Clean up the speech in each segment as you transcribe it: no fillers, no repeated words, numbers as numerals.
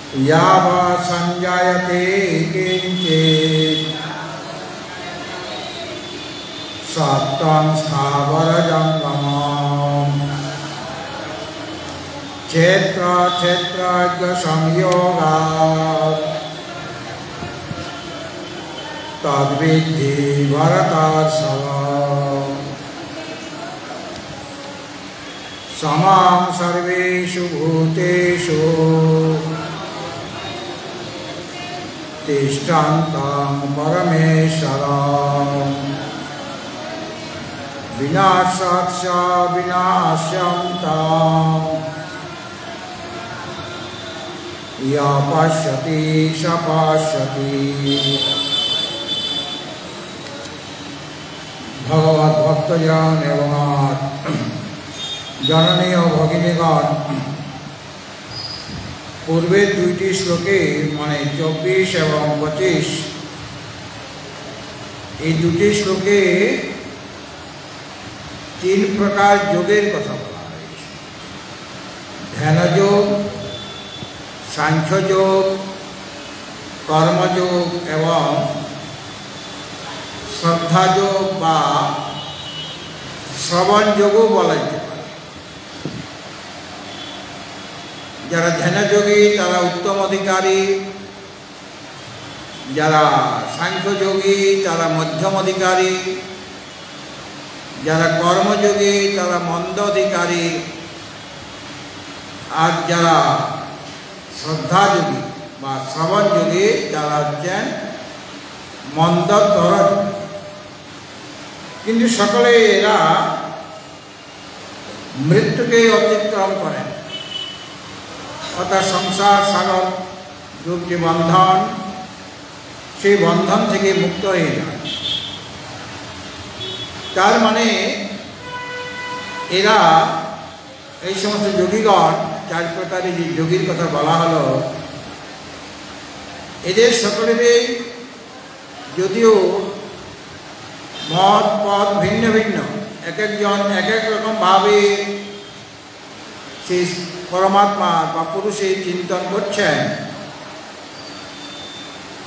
यावा संजायते किंचित् सत्त्वं स्थावर जंगमम् क्षेत्र क्षेत्रज्ञ संयोगात् तद्विद्धि भरतर्षभ समां सर्वेषु भूतेषु तिष्ठन्तं परमेश्वरं विनाशाच्च विनाश्यन्तं यः पश्यति स पश्यति। भगवत भक्तजन एवं जननी और भगिनीगण पूर्वे दुईटी श्लोके माने 24 एवं 25 এই দুটি শ্লোকে तीन प्रकार যোগের কথা বলা হয়েছে। ধ্যানযোগ, সাংখ্যযোগ, কর্মযোগ এবং শ্রদ্ধাযোগ বা শ্রবণযোগও বলা যেতে পারে। যারা ধ্যানযোগী তারা উত্তম অধিকারী, যারা সাংখ্যযোগী তারা মধ্যম অধিকারী, যারা কর্মযোগী তারা মন্দ অধিকারী, আর যারা শ্রদ্ধাযোগী বা শ্রবণযোগী তারা হচ্ছেন মন্দতর। কিন্তু সকলে এরা মৃত্যুকে অতিক্রম করেন, অর্থাৎ সংসার সাগর রূপ যে বন্ধন, সেই বন্ধন থেকে মুক্ত হয়ে যায়। তার মানে এরা এই সমস্ত যোগীগণ, চার প্রকারের যে যোগীর কথা বলা হলো, এদের সকলেরই যদিও মত পথ ভিন্ন ভিন্ন, এক একজন এক এক রকমভাবে সেই পরমাত্মা বা পুরুষের চিন্তন করছেন,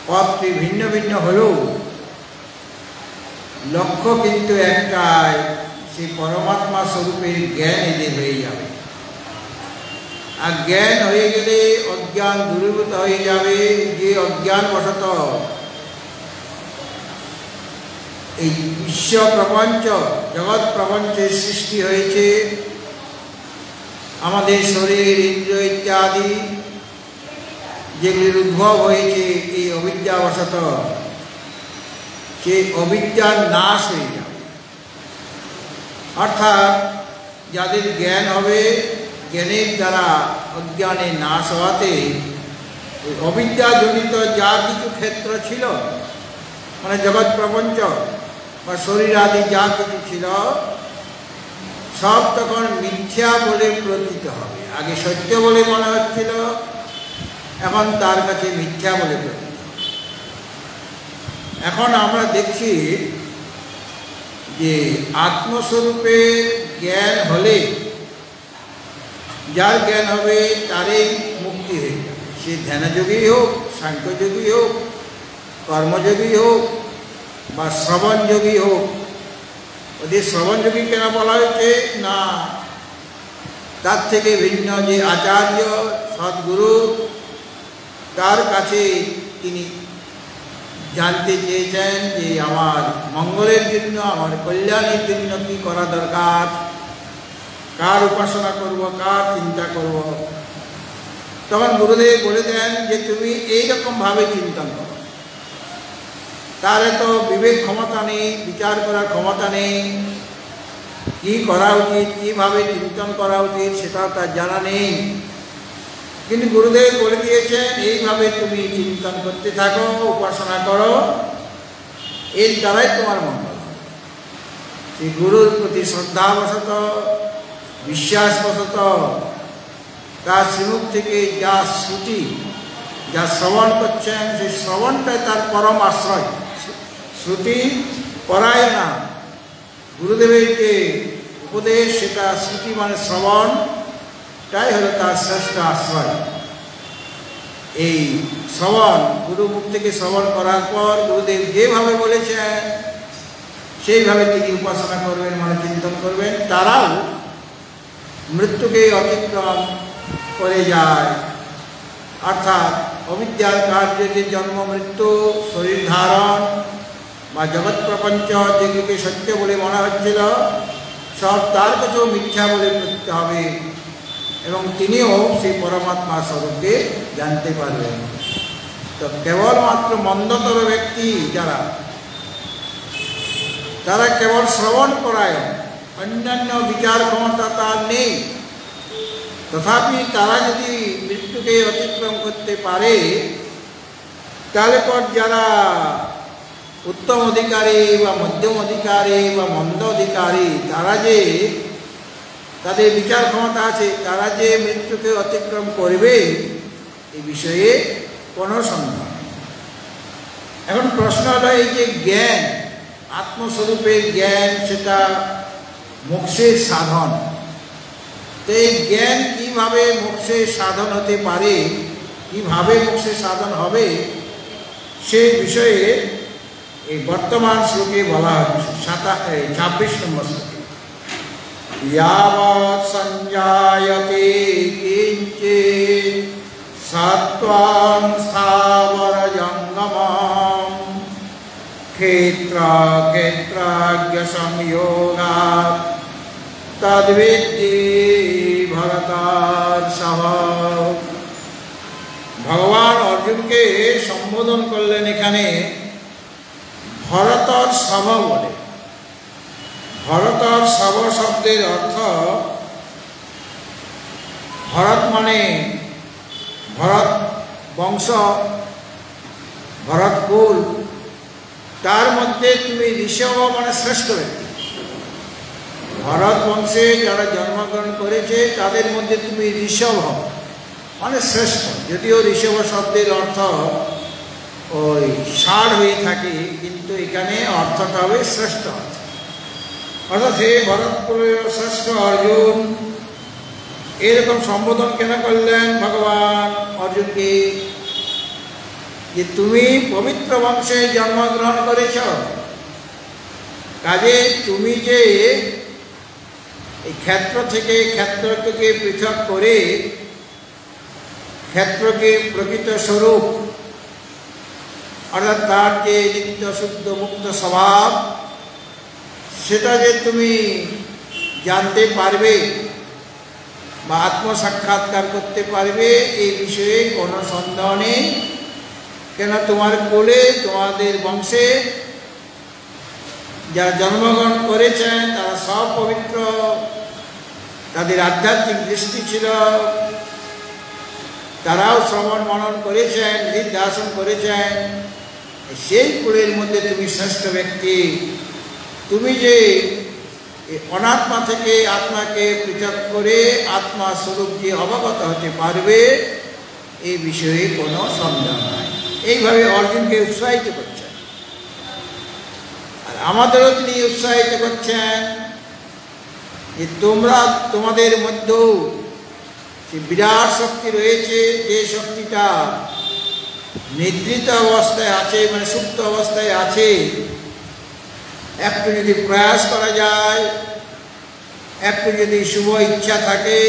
পথটি ভিন্ন ভিন্ন হলেও লক্ষ্য কিন্তু একটাই, সেই পরমাত্মা স্বরূপের জ্ঞান এদের হয়ে যাবে। আর জ্ঞান হয়ে গেলে অজ্ঞান দূরীভূত হয়ে যাবে। যে অজ্ঞান বশত এই বিশ্ব প্রপঞ্চ, জগৎ প্রপঞ্চের সৃষ্টি হয়েছে, আমাদের শরীর ইন্দ্রিয় ইত্যাদি যেগুলির উদ্ভব হয়েছে এই অবিদ্যাবশত, সেই অবিদ্যার নাশ হয়ে যাবে। অর্থাৎ যাদের জ্ঞান হবে, জ্ঞানের দ্বারা অজ্ঞানের নাশ হওয়াতে অবিদ্যাজনিত যা কিছু ক্ষেত্র ছিল, মানে জগৎ প্রপঞ্চ বা শরীর আদি যা কিছু ছিল, সব তখন মিথ্যা বলে প্রতীত হবে। আগে সত্য বলে মনে হচ্ছিল, এখন তার কাছে মিথ্যা বলে প্রতীত হবে। এখন আমরা দেখছি যে আত্মস্বরূপের জ্ঞান হলে, যার জ্ঞান হবে তারই মুক্তি হয়ে যাবে। সে ধ্যানযোগী হোক, সাংখ্যযোগী হোক, কর্মযোগী হোক বা শ্রবণযোগী হোক। ওদের শ্রবণযোগী কেন বলা হয়েছে না, তার থেকে ভিন্ন যে আচার্য সদ্গুরু, তার কাছে তিনি জানতে চেয়েছেন যে আমার মঙ্গলের জন্য, আমার কল্যাণের জন্য কি করা দরকার, কার উপাসনা করব, কার চিন্তা করব। তখন গুরুদেব বলে দেন যে তুমি এইরকমভাবে চিন্তন করো। তার এত বিবেক ক্ষমতা নেই, বিচার করার ক্ষমতা নেই, কি করা উচিত, কীভাবে চিন্তন করা উচিত সেটা তার জানা নেই। কিন্তু গুরুদেব বলে দিয়েছেন এইভাবে তুমি চিন্তন করতে থাকো, উপাসনা করো, এর দ্বারাই তোমার মঙ্গল। সেই গুরুর প্রতি শ্রদ্ধাবশত, বিশ্বাসবশত তার শ্রীমুখ থেকে যা শ্রুতি, যা শ্রবণ করছেন, সেই শ্রবণটাই তার পরম আশ্রয়। শ্রুতি পরায়ণা, গুরুদেবের যে উপদেশ সেটা শ্রুতি মানে শ্রবণটাই হলো তার শ্রেষ্ঠ আশ্রয়। এই শ্রবণ, গুরুমুখ থেকে শ্রবণ করার পর গুরুদেব যেভাবে বলেছেন সেইভাবে তিনি উপাসনা করবেন, মানে চিন্তন করবেন, তারাও মৃত্যুকে অতিক্রম করে যায়। অর্থাৎ অবিদ্যার কার্যে যে জন্ম মৃত্যু, শরীর ধারণ বা জগৎ প্রপঞ্চ যেগুলিকে সত্য বলে মনে হচ্ছিল, সব তার কাছেও মিথ্যা বলে বুঝতে হবে এবং তিনিও সেই পরমাত্মা স্বরূপকে জানতে পারবেন। তো কেবলমাত্র মন্দতর ব্যক্তি যারা, তারা কেবল শ্রবণ করায়, অন্যান্য বিচার ক্ষমতা তার নেই। তথাপি তারা যদি মৃত্যুকে অতিক্রম করতে পারে, তাহলে পর যারা উত্তম অধিকারী বা মধ্যম অধিকারী বা মন্দ অধিকারী, তারা যে তাদের বিচার ক্ষমতা আছে, তারা যে মৃত্যুকে অতিক্রম করবে এই বিষয়ে কোনো সন্দেহ নেই। এখন প্রশ্ন হলো, এই যে জ্ঞান, আত্মস্বরূপের জ্ঞান, সেটা মোক্ষের সাধন। তো এই জ্ঞান কিভাবে মোক্ষের সাধন হতে পারে, কিভাবে মোক্ষের সাধন হবে, সেই বিষয়ে এই বর্তমান শ্লোকে বলা হচ্ছে 26 নম্বর শ্লোকে। यावत् संजायते किंचित् सत्त्वं स्थावरजंगमं क्षेत्रज्ञ संयोगात् तद्विद्धि भरतर्षभ। भगवान अर्जुन के संबोधन करलेन एखाने भरतर्षभ बोले। भरतर्षभ शब्देर अर्थ, भरत माने भरत वंश, भरत कुल, तार मध्य तुमी ऋषभ माने श्रेष्ठ व्यक्ति। भरत वंशे যারা জন্মগ্রহণ করেছে তাদের মধ্যে তুমি ঋষভ মানে শ্রেষ্ঠ। যদিও ঋষভ শব্দের অর্থ ওই ষাঁড় হয়ে থাকে, কিন্তু এখানে অর্থটা হবে শ্রেষ্ঠ অর্থ। অর্থাৎ হে ভরতকুলের শ্রেষ্ঠ অর্জুন, এরকম সম্বোধন কেন করলেন ভগবান অর্জুনকে? যে তুমি পবিত্র বংশে জন্মগ্রহণ করেছ, কাজে তুমি যে এই ক্ষেত্র থেকে ক্ষেত্রকে পৃথক করে ক্ষেত্রকে প্রকৃত স্বরূপ, অর্থাৎ তার যে নিত্য শুদ্ধ মুক্ত স্বভাব, সেটা যে তুমি জানতে পারবে বা আত্মসাক্ষাৎকার করতে পারবে, এই বিষয়ে কোনো সন্দেহ নেই। কেন তোমার কোলে, তোমাদের বংশে যারা জন্মগ্রহণ করেছেন তারা সব পবিত্র, তাদের আধ্যাত্মিক দৃষ্টি ছিল, তারাও শ্রবণ মনন করেছেন, নিধিধ্যাসন করেছেন। সেই কুলের মধ্যে তুমি শ্রেষ্ঠ ব্যক্তি। তুমি যে অনাত্মা থেকে আত্মাকে পৃথক করে আত্মা স্বরূপ যে অবগত হতে পারবে, এই বিষয়ে কোনো সন্দেহ নাই। এইভাবে অর্জুনকে উৎসাহিত করছেন, আর আমাদেরও তিনি উৎসাহিত করছেন যে তোমরা, তোমাদের মধ্যেও যে বিরাট শক্তি রয়েছে, যে শক্তিটা নিদ্রিত অবস্থায় আছে, মানে সুপ্ত অবস্থায় আছে, একটু যদি প্রয়াস করা যায়, একটু যদি শুভ ইচ্ছা থাকে,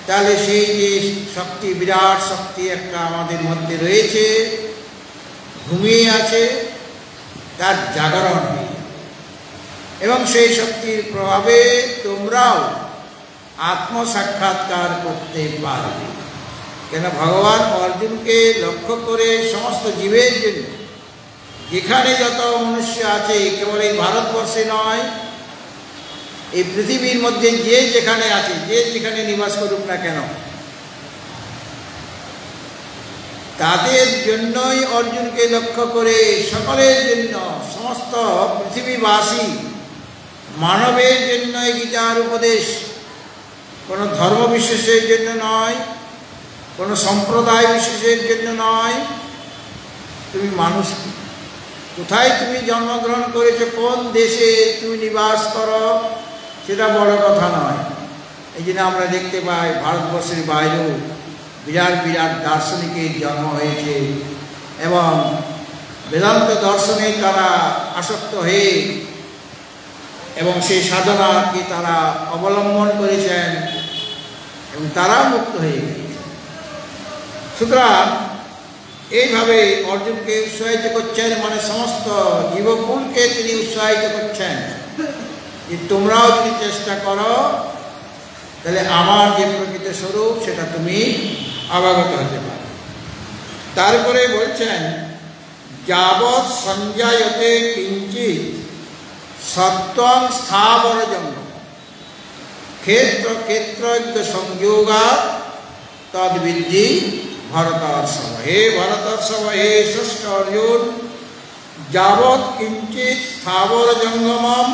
তাহলে সেই যে শক্তি, বিরাট শক্তি একটা আমাদের মধ্যে রয়েছে, ঘুমিয়ে আছে, তার জাগরণ হয় এবং সেই শক্তির প্রভাবে তোমরাও আত্মসাক্ষাৎকার করতে পারবে। কেন ভগবান অর্জুনকে লক্ষ্য করে সমস্ত জীবের জন্য, যেখানে যত মনুষ্য আছে, কেবল এই ভারতবর্ষে নয়, এই পৃথিবীর মধ্যে যে যেখানে আছে, যে যেখানে নিবাস করুক না কেন, তাদের জন্যই অর্জুনকে লক্ষ্য করে, সকলের জন্য, সমস্ত পৃথিবীবাসী মানবের জন্য এই গীতার উপদেশ। কোনো ধর্ম বিশেষের জন্য নয়, কোনো সম্প্রদায় বিশেষের জন্য নয়। তুমি মানুষ, কোথায় তুমি জন্মগ্রহণ করেছো, কোন দেশে তুমি নিবাস করো, সেটা বড় কথা নয়। এই জন্য আমরা দেখতে পাই ভারতবর্ষের বাইরেও বিরাট বিরাট দার্শনিকের জন্ম হয়েছে এবং বেদান্ত দর্শনে তারা আসক্ত হয়ে এবং সেই সাধনাকে তারা অবলম্বন করেছেন এবং তারা মুক্ত হয়ে গেছে। সুতরাং এইভাবে অর্জুনকে উৎসাহিত করছেন, মানে সমস্ত জীবকুলকে তিনি উৎসাহিত করছেন যে তোমরাও যদি চেষ্টা করো তাহলে আমার যে প্রকৃত স্বরূপ সেটা তুমি অবগত হতে পারো। তারপরে বলছেন যাবৎ সঞ্জায়তে কিঞ্চিৎ সত্ত্বং স্থাবর জঙ্গম ক্ষেত্র ক্ষেত্রজ্ঞ সংযোগাৎ তদ্বিদ্ধি ভরতর্ষভ। হে ভরতর্ষভ, হে ষষ্ঠ অর্জুন, যাবৎ কিঞ্চিৎ স্থাবর জঙ্গমম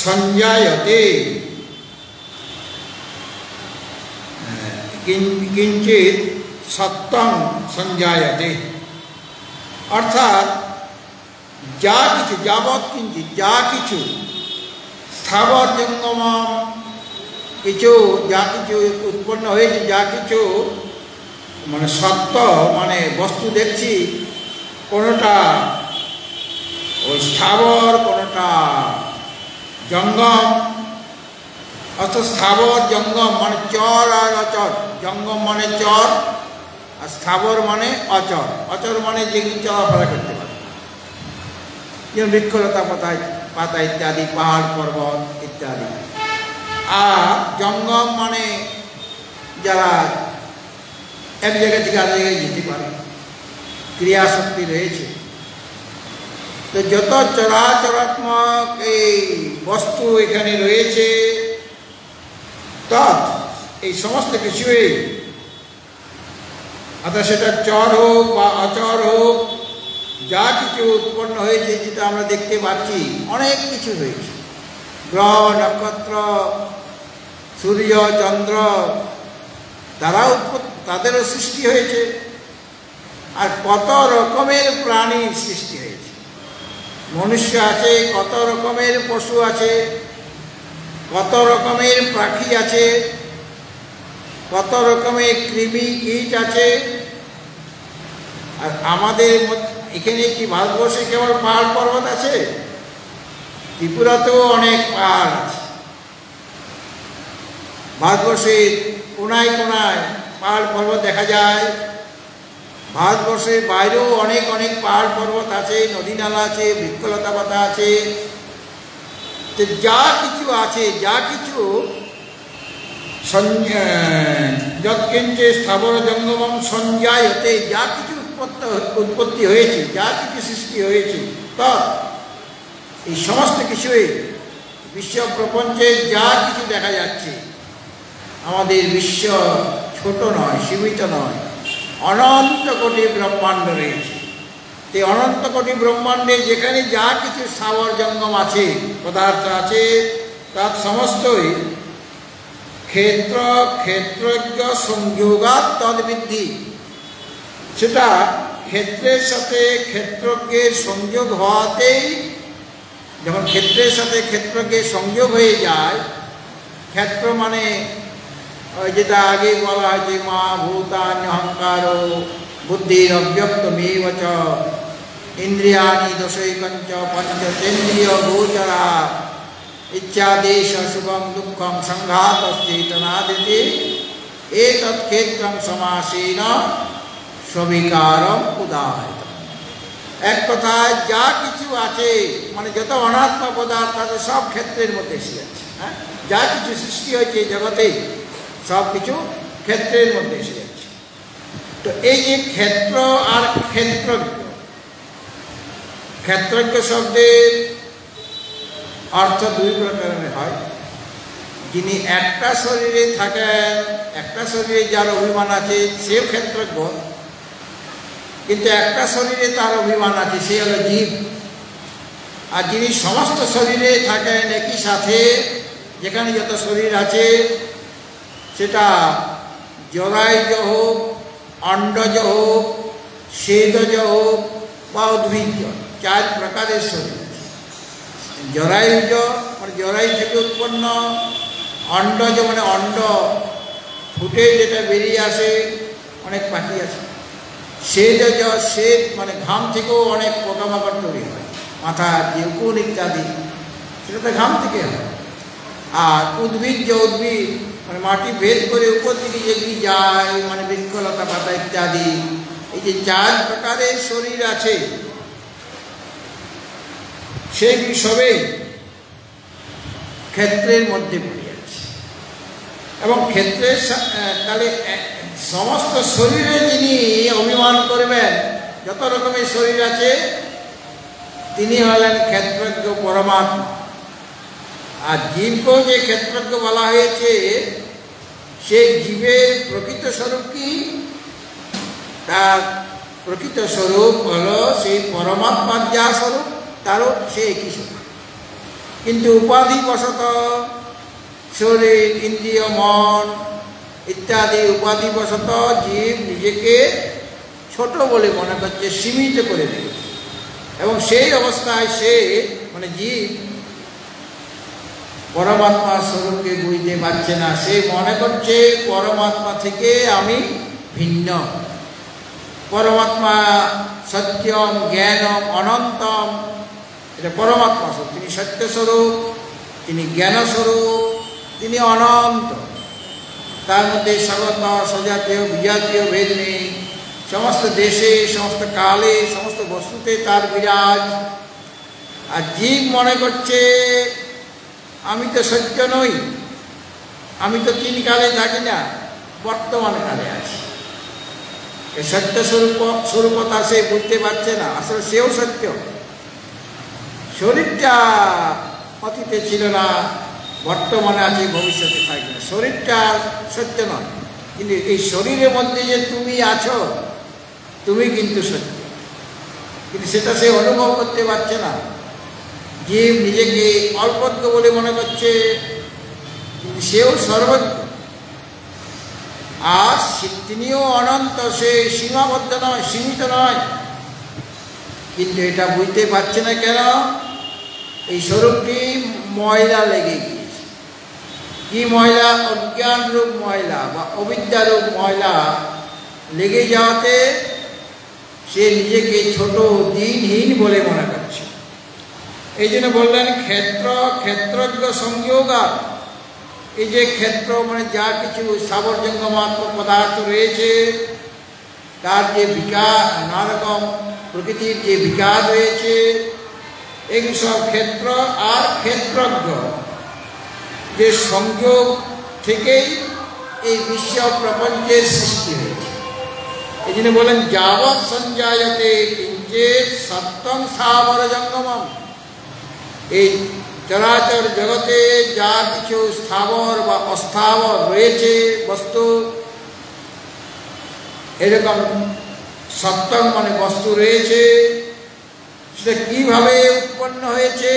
সঞ্জায়তে কিঞ্চিৎ সত্ত্বং সঞ্জায়তে, অর্থাৎ যা কিছু, যাবৎ কিঞ্চিৎ যা কিছু, স্থাবর জঙ্গমম কিছু, যা কিছু উৎপন্ন হয়েছে, যা কিছু মানে সত্য মানে বস্তু দেখছি, কোনোটা ওই স্থাবর, কোনোটা জঙ্গম। অর্থাৎ স্থাবর জঙ্গম মানে চর আর অচর, জঙ্গম মানে চর আর স্থাবর মানে অচর। অচর মানে যেগুলি চলাফেরা করতে পারে, যেমন বৃক্ষলতা পাতা ইত্যাদি, পাহাড় পর্বত ইত্যাদি। আর জঙ্গম মানে যারা এক জায়গা থেকে আর জায়গায় যেতে পারে, ক্রিয়াশক্তি রয়েছে। তো যত চরাচরাত্মক এই বস্তু এখানে রয়েছে, তৎ এই সমস্ত কিছুই, অর্থাৎ সেটা চর হোক বা অচর হোক, যা কিছু উৎপন্ন হয়েছে, যেটা আমরা দেখতে পাচ্ছি, অনেক কিছু হয়েছে। গ্রহ নক্ষত্র, সূর্য চন্দ্র, তাদেরও সৃষ্টি হয়েছে। আর কত রকমের প্রাণীর সৃষ্টি হয়েছে, মনুষ্য আছে, কত রকমের পশু আছে, কত রকমের পাখি আছে, কত রকমের কৃমি কীট আছে। আর আমাদের এখানে কি ভারতবর্ষে কেবল পাহাড় পর্বত আছে? ত্রিপুরাতেও অনেক পাহাড় আছে। ভারতবর্ষের কোনায় কোনায় পাহাড় পর্বত দেখা যায়। ভারতবর্ষের বাইরেও অনেক অনেক পাহাড় পর্বত আছে, নদী নালা আছে, বৃক্ষলতা পাতা আছে। তো যা কিছু আছে, যা কিছু যৎকিঞ্চে স্থাবর জঙ্গমম সঞ্জায়তে, যা কিছু উৎপত্তি হয়েছে, যা কিছু সৃষ্টি হয়েছে, তৎ এই সমস্ত কিছুই বিশ্ব প্রপঞ্চে যা কিছু দেখা যাচ্ছে, আমাদের বিশ্ব ছোট নয়, সীমিত নয়, অনন্ত কোটি ব্রহ্মাণ্ড রয়েছে। এই অনন্ত কোটি ব্রহ্মাণ্ডে যেখানে যা কিছু স্থাবর জঙ্গম আছে, পদার্থ আছে, তার সমস্তই ক্ষেত্র ক্ষেত্রজ্ঞ সংযোগাৎ তদ্বিদ্ধি। সেটা ক্ষেত্রের সাথে ক্ষেত্রজ্ঞের সংযোগ হওয়াতেই, যখন ক্ষেত্রের সাথে ক্ষেত্রজ্ঞের সংযোগ হয়ে যায়, ক্ষেত্র মানে ওই যেটা আগে বলা হয়েছে মা ভূতানি অহংকার বুদ্ধির অব্যক্তমেব চ ইন্দ্রিয়াণি দশৈকঞ্চ পঞ্চতেন্দ্রিয় গোচরা ইচ্ছাদেশ শুভম দুঃখম সংঘাতশ্চেতনাদিতি এতৎ ক্ষেত্রং সমাসেন সবিকারম উদাহৃত। এক কথায় যা কিছু আছে, মানে যত অনাত্ম পদার্থ আছে, সব ক্ষেত্রের মধ্যে এসে যাচ্ছে। হ্যাঁ, যা কিছু সৃষ্টি হয়েছে জগতে, সব কিছু ক্ষেত্রের মধ্যে এসে যাচ্ছে। তো এই যে ক্ষেত্র আর ক্ষেত্রজ্ঞ, ক্ষেত্রজ্ঞ শব্দের অর্থ দুই প্রকারের হয়। যিনি একটা শরীরে থাকেন, একটা শরীরে যার অভিমান আছে, সেও ক্ষেত্রজ্ঞ। কিন্তু একটা শরীরে তার অভিমান আছে, সে হলো জীব। আর যিনি সমস্ত শরীরে থাকেন একই সাথে, যেখানে যত শরীর আছে, সেটা জরায়ুজ হোক, অন্ডজ হোক, স্বেদজ হোক বা উদ্ভিজ্জ, চার প্রকারের শরীর আছে। জরায়ুজ মানে জরায়ু থেকে উৎপন্ন, অন্ডজ মানে অন্ড ফুটে যেটা বেরিয়ে আসে অনেক পাখি আছে। শ্বেত শ্বেত মানে ঘাম থেকেও অনেক পোকামাকড় তৈরি হয়, মাথা যে উকুন ইত্যাদি সেটা তো ঘাম থেকে হয়। আর উদ্ভিদ মানে মাটি ভেদ করে উপর দিকে যেগুলি যায় মানে বৃক্ষলতা পাতা ইত্যাদি, এই যে 4 প্রকারের শরীর আছে সেগুলি সবেই ক্ষেত্রের মধ্যে পড়ে যাচ্ছে। এবং ক্ষেত্রের তাহলে সমস্ত শরীরে যিনি অভিমান করবেন, যত রকমের শরীর আছে, তিনি হলেন ক্ষেত্রজ্ঞ পরমাত্মা। আর জীবকেও যে ক্ষেত্রজ্ঞ বলা হয়েছে, সেই জীবের প্রকৃত স্বরূপ কি? তার প্রকৃত স্বরূপ হলো সেই পরমাত্মার যা স্বরূপ, তারও সে একই স্বরূপ। কিন্তু উপাধিবশত শরীর, ইন্দ্রিয়, মন ইত্যাদি উপাধিবশত জীব নিজেকে ছোট বলে মনে করছে, সীমিত করে দিয়েছে। এবং সেই অবস্থায় সে মানে জীব পরমাত্মার স্বরূপকে বুঝতে পারছে না। সে মনে করছে পরমাত্মা থেকে আমি ভিন্ন। পরমাত্মা সত্যম, জ্ঞানম, অনন্তম, এটা পরমাত্মা স্বরূপ। তিনি সত্যস্বরূপ, তিনি জ্ঞানস্বরূপ, তিনি অনন্ত। তার মধ্যে স্বগত, সজাতীয়, বিজাতীয় ভেদ নেই। সমস্ত দেশে, সমস্ত কালে, সমস্ত বস্তুতে তার বিরাজ। আর জীব মনে করছে আমি তো সত্য নই, আমি তো 3 কালে থাকি না, বর্তমান কালে আছি। সত্য স্বরূপতা সে বুঝতে পারছে না। আসলে সেও সত্য। শরীরটা অতীতে ছিল না, বর্তমানে আছে, ভবিষ্যতে থাকবে না। শরীরটা সত্য নয়, কিন্তু এই শরীরের মধ্যে যে তুমি আছো, তুমি কিন্তু সত্য। কিন্তু সেটা সে অনুভব করতে পারছে না। জীব নিজেকে অল্পজ্ঞ বলে মনে করছে, কিন্তু সেও সর্বজ্ঞ। আর তিনিও অনন্ত, সে সীমাবদ্ধ নয়, সীমিত নয়। কিন্তু এটা বুঝতে পারছে না কেন? এই স্বরূপটি ময়লা লেগে গিয়েছে। কি ময়লা? অজ্ঞান রূপ ময়লা বা অবিদ্যারূপ ময়লা লেগে যাওয়াতে সে নিজেকে ছোট, দিনহীন বলে মনে করছে। এই জন্য বললেন ক্ষেত্র ক্ষেত্রজ্ঞ সংযোগাৎ। এই যে ক্ষেত্র মানে যা কিছু স্থাবর জঙ্গমাত্মক পদার্থ রয়েছে, তার যে বিকাশ, নানা রকম প্রকৃতির যে বিকাশ রয়েছে, এগুলো সব ক্ষেত্র আর ক্ষেত্রজ্ঞ যে সংযোগ থেকেই এই বিশ্ব প্রপঞ্চের সৃষ্টি হয়েছে। এই জন্য বলেন যাবৎ সঞ্জায়তে কিঞ্চিৎ সত্যং স্থাবর জঙ্গমম। এই চরাচর জগতে যা কিছু স্থাবর বা অস্থাবর রয়েছে বস্তু, এরকম সত্যং মানে বস্তু রয়েছে, সেটা কিভাবে উৎপন্ন হয়েছে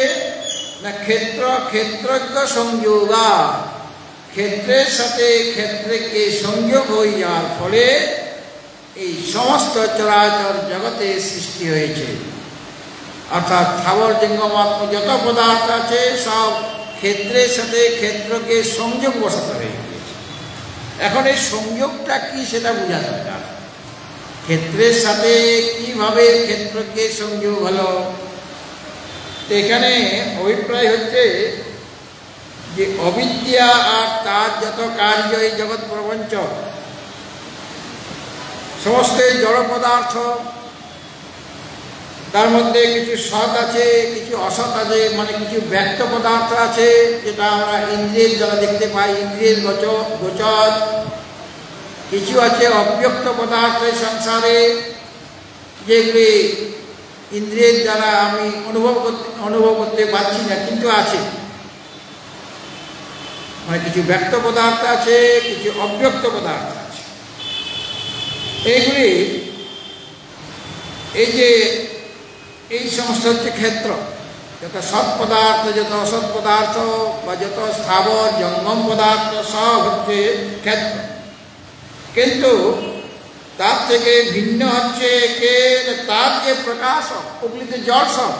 না ক্ষেত্র ক্ষেত্রজ্ঞ সংযোগা। ক্ষেত্রের সাথে ক্ষেত্রকে সংযোগ হয়ে যাওয়ার ফলে এই সমস্ত চরাচর জগতে সৃষ্টি হয়েছে। অর্থাৎ স্থাবর জঙ্গমাত্মক যত পদার্থ আছে সব ক্ষেত্রের সাথে ক্ষেত্রকে সংযোগ বসাতে হয়ে গিয়েছে। এখন এই সংযোগটা কি সেটা বোঝা দরকার। ক্ষেত্রের সাথে কিভাবে ক্ষেত্রকে সংযোগ হলো? তো এখানে অভিপ্রায় হচ্ছে যে অবিদ্যা আর তার যত কার্য, এই জগৎ প্রপঞ্চ সমস্ত জড় পদার্থ, তার মধ্যে কিছু সৎ আছে, কিছু অসৎ আছে, মানে কিছু ব্যক্ত পদার্থ আছে যেটা আমরা ইন্দ্রিয়ের দ্বারা দেখতে পাই, ইন্দ্রিয়ের গোচর। কিছু আছে অব্যক্ত পদার্থ সংসারে, যেগুলি ইন্দ্রিয়ের দ্বারা আমি অনুভব করতে পারছি না, কিন্তু আছে। মানে কিছু ব্যক্ত পদার্থ আছে, কিছু অব্যক্ত পদার্থ আছে। এইগুলি এই যে এই সমস্ত হচ্ছে ক্ষেত্র। যত সৎ পদার্থ, যত অসৎ পদার্থ বা যত স্থাবর জঙ্গম পদার্থ সব হচ্ছে ক্ষেত্র। কিন্তু তার থেকে ভিন্ন হচ্ছে তার যে প্রকাশ, ওগুলিতে জড় সব।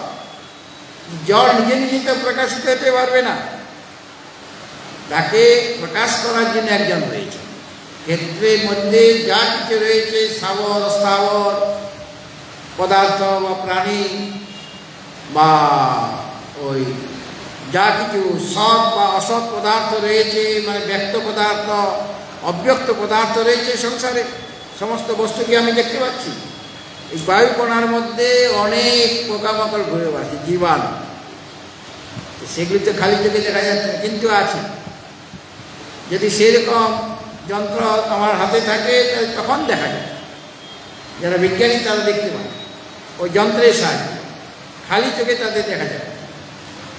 জড় নিজে নিজে তো প্রকাশিত হতে পারবে না, তাকে প্রকাশ করার জন্য একজন রয়েছে। ক্ষেত্রের মধ্যে যা কিছু রয়েছে স্থাবর অস্থাবর পদার্থ বা প্রাণী বা ওই যা কিছু সৎ বা অসৎ পদার্থ রয়েছে, মানে ব্যক্ত পদার্থ অব্যক্ত পদার্থ রয়েছে সংসারে, সমস্ত বস্তুকে আমি দেখতে পাচ্ছি। এই বায়ুকণার মধ্যে অনেক পোকামাকড় ঘুরে বেড়াচ্ছে, জীবাণু, সেগুলি তো খালি চোখে দেখা যাচ্ছে না, কিন্তু আছে। যদি সেরকম যন্ত্র আমার হাতে থাকে তখন দেখা যায়, যারা বিজ্ঞানী তারা দেখতে পায় ওই যন্ত্রের সাহায্যে, খালি চোখে তাদের দেখা যায়।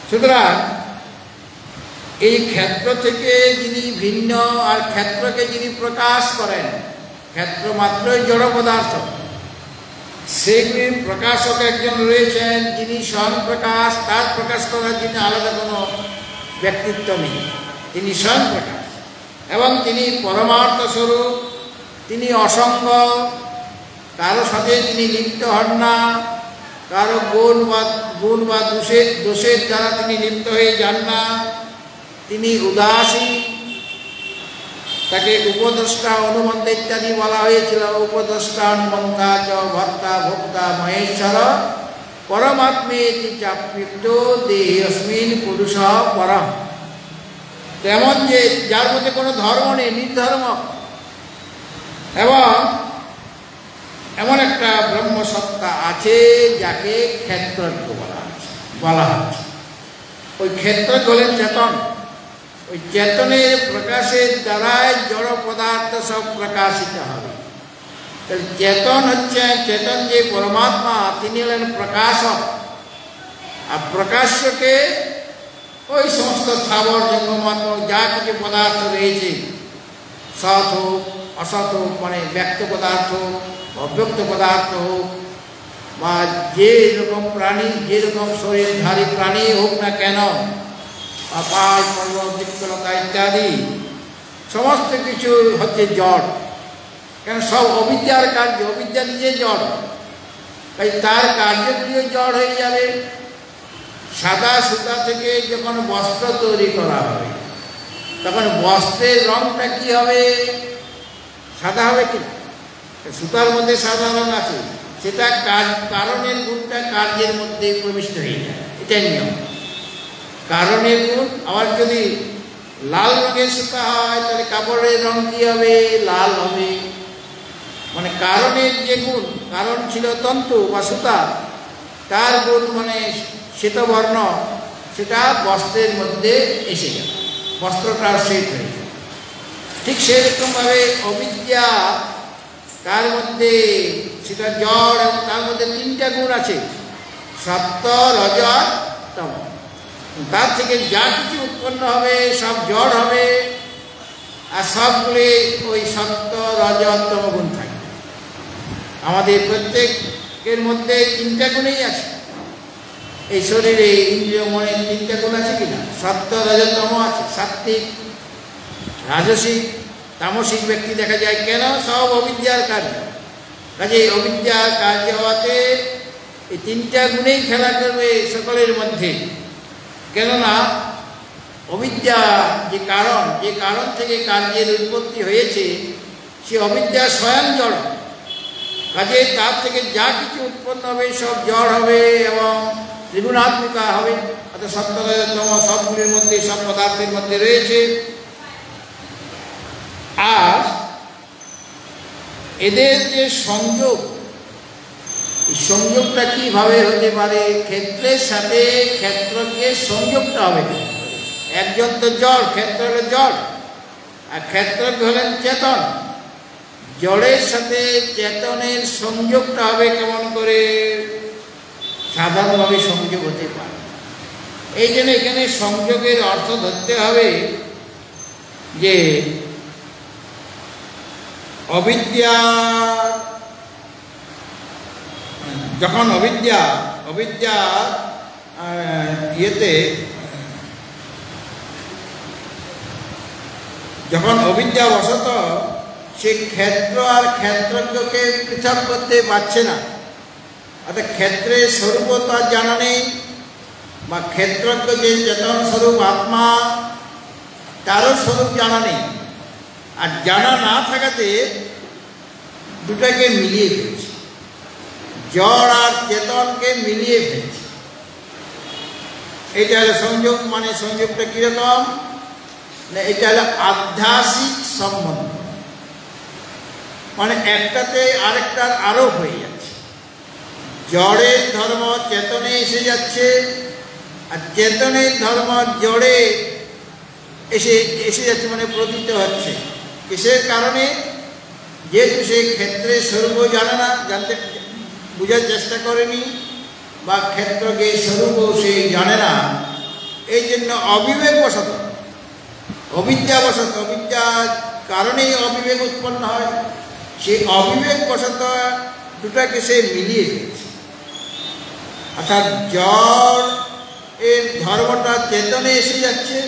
সুতরাং এই ক্ষেত্র থেকে যিনি ভিন্ন আর ক্ষেত্রকে যিনি প্রকাশ করেন, ক্ষেত্র মাত্রই জড় পদার্থ, সেগুলির প্রকাশক একজন রয়েছেন যিনি স্বয়ং প্রকাশ, তার প্রকাশ করার জন্য আলাদা কোনো ব্যক্তিত্ব নেই, তিনি স্বয়ং প্রকাশ এবং তিনি পরমার্থ স্বরূপ, তিনি অসঙ্গ, কারো সাথে তিনি লিপ্ত হন না, কারো গুণ বা দোষের দ্বারা তিনি লিপ্ত হয়ে যান না, তিনি উদাসীন। তাকে উপদ্রষ্টা অনুমন্ত ইত্যাদি বলা হয়েছিল। উপদ্রষ্টা অনুমন্তা চ ভর্তা ভোক্তা মহেশ্বর পরমাত্মেতি চাপ্যুক্ত দেহস্মিন পুরুষ পরম। তেমন যে যার মধ্যে কোনো ধর্ম নেই, নির্ধর্ম, এবং এমন একটা ব্রহ্মসত্তা আছে যাকে ক্ষেত্রজ্ঞ বলা হচ্ছে। ওই ক্ষেত্রজ্ঞ হলেন চেতন। ওই চেতনের প্রকাশের দ্বারাই জড় পদার্থ সব প্রকাশিত হবে। তাহলে চেতন হচ্ছে, চেতন যে পরমাত্মা তিনি হলেন প্রকাশক, আর প্রকাশ্যকে ওই সমস্ত স্থাবর জঙ্গমাত্ম যা কিছু পদার্থ রয়েছে, সৎ হোক অসৎ হোক, মানে ব্যক্ত পদার্থ অব্যক্ত পদার্থ হোক, বা যে রকম প্রাণী, যে রকম শরীরধারী প্রাণী হোক না কেন, পাহাড় পর্বত বৃক্ষলতা ইত্যাদি সমস্ত কিছু হচ্ছে জড়। কেন? সব অবিদ্যার কার্য, অবিদ্যা নিজে জড়, তাই তার কার্যগুলিও জড় হয়ে যাবে। সাদা সুতা থেকে যখন বস্ত্র তৈরি করা হবে তখন বস্ত্রের রংটা কি হবে? সাদা হবে কি? সুতার মধ্যে সাদা রং আছে, সেটা কারণের গুণটা কার্যের মধ্যে প্রবিষ্ট হয়ে যায়, এটাই নিয়ম। কারণের গুণ। আবার যদি লাল রঙের সুতা হয় তাহলে কাপড়ের রং কি হবে? লাল হবে। মানে কারণের যে গুণ, কারণ ছিল তন্তু বা সুতা, তার গুণ মানে শ্বেতবর্ণ, সেটা বস্ত্রের মধ্যে এসে যাবে, বস্ত্রটা শ্বেত হয়ে যাবে। ঠিক সেরকমভাবে অবিদ্যা, তার মধ্যে সেটা জড়, এবং তার মধ্যে তিনটা গুণ আছে, সত্য রজ তম। তার থেকে যা কিছু উৎপন্ন হবে সব জড় হবে, আর সবগুলি ওই সত্য রজ তম গুণ থাকে। আমাদের প্রত্যেকের মধ্যে তিনটা গুণই আছে। এই শরীরে ইন্দ্রিয় মনে তিনটা গুণ আছে কিনা? সত্য রজতম আছে। সাত্ত্বিক, রাজসিক, তামসিক ব্যক্তি দেখা যায়। কেন? সব অবিদ্যার কার্য। কাজে অবিদ্যার কার্য হওয়াতে এই তিনটা গুণেই খেলা করবে সকলের মধ্যে। কেননা অবিদ্যা যে কারণ থেকে কার্যের উৎপত্তি হয়েছে, সে অবিদ্যা স্বয়ং জড়। কাজে তার থেকে যা কিছু উৎপন্ন হবে সব জড় হবে এবং ত্রিগুণাত্মিকা হবে। অর্থাৎ সত্যতম সবগুলির মধ্যে, সব পদার্থের মধ্যে রয়েছে। আর এদের যে সংযোগ, এই সংযোগটা কিভাবে হতে পারে? ক্ষেত্রের সাথে ক্ষেত্রকে সংযোগটা হবে। একজন তো জড়, ক্ষেত্র হলো জড়, আর ক্ষেত্রজ্ঞ হলেন চেতন। জড়ের সাথে চেতনের সংযোগটা হবে কেমন করে? সাধারণভাবে সংযোগ হতে পারে। এই জন্য এখানে সংযোগের অর্থ ধরতে হবে যে অবিদ্যা, যখন অবিদ্যা যখন অবিদ্যাবশত সে ক্ষেত্র আর ক্ষেত্রজ্ঞকে পৃথক করতে পারছে না, অর্থাৎ ক্ষেত্রের স্বরূপ তার জানা নেই, বা ক্ষেত্রজ্ঞ যে চেতন স্বরূপ আত্মা, তারও স্বরূপ জানা নেই। আর জানা না থাকাতে দুটাকে মিলিয়ে ফেলছি, জড় আর চেতনকে মিলিয়ে ফেলছি। এটা হলো সংযোগ। মানে সংযোগটা কিরকম না, এটা হলো আধ্যাত্মিক সম্বন্ধ। মানে একটাতে আরেকটার আরোপ হয়ে যাচ্ছে। জড়ের ধর্ম চেতনে এসে যাচ্ছে, আর চেতনের ধর্ম জড়ে এসে যাচ্ছে, মানে প্রতীত হচ্ছে। কিসের কারণে? যেহেতু সেই ক্ষেত্রের স্বরূপ জানে না, বোঝার চেষ্টা করেনি, বা ক্ষেত্রকে স্বরূপও সে জানে না, এই জন্য অবিবেকবশত, অবিদ্যাবশত, অবিদ্যার কারণেই অবিবেক উৎপন্ন হয়। সেই অবিবেকবশত দুটাকে সে মিলিয়ে ফেলছে। অর্থাৎ জড় এর ধর্মটা চেতনে এসে যাচ্ছে,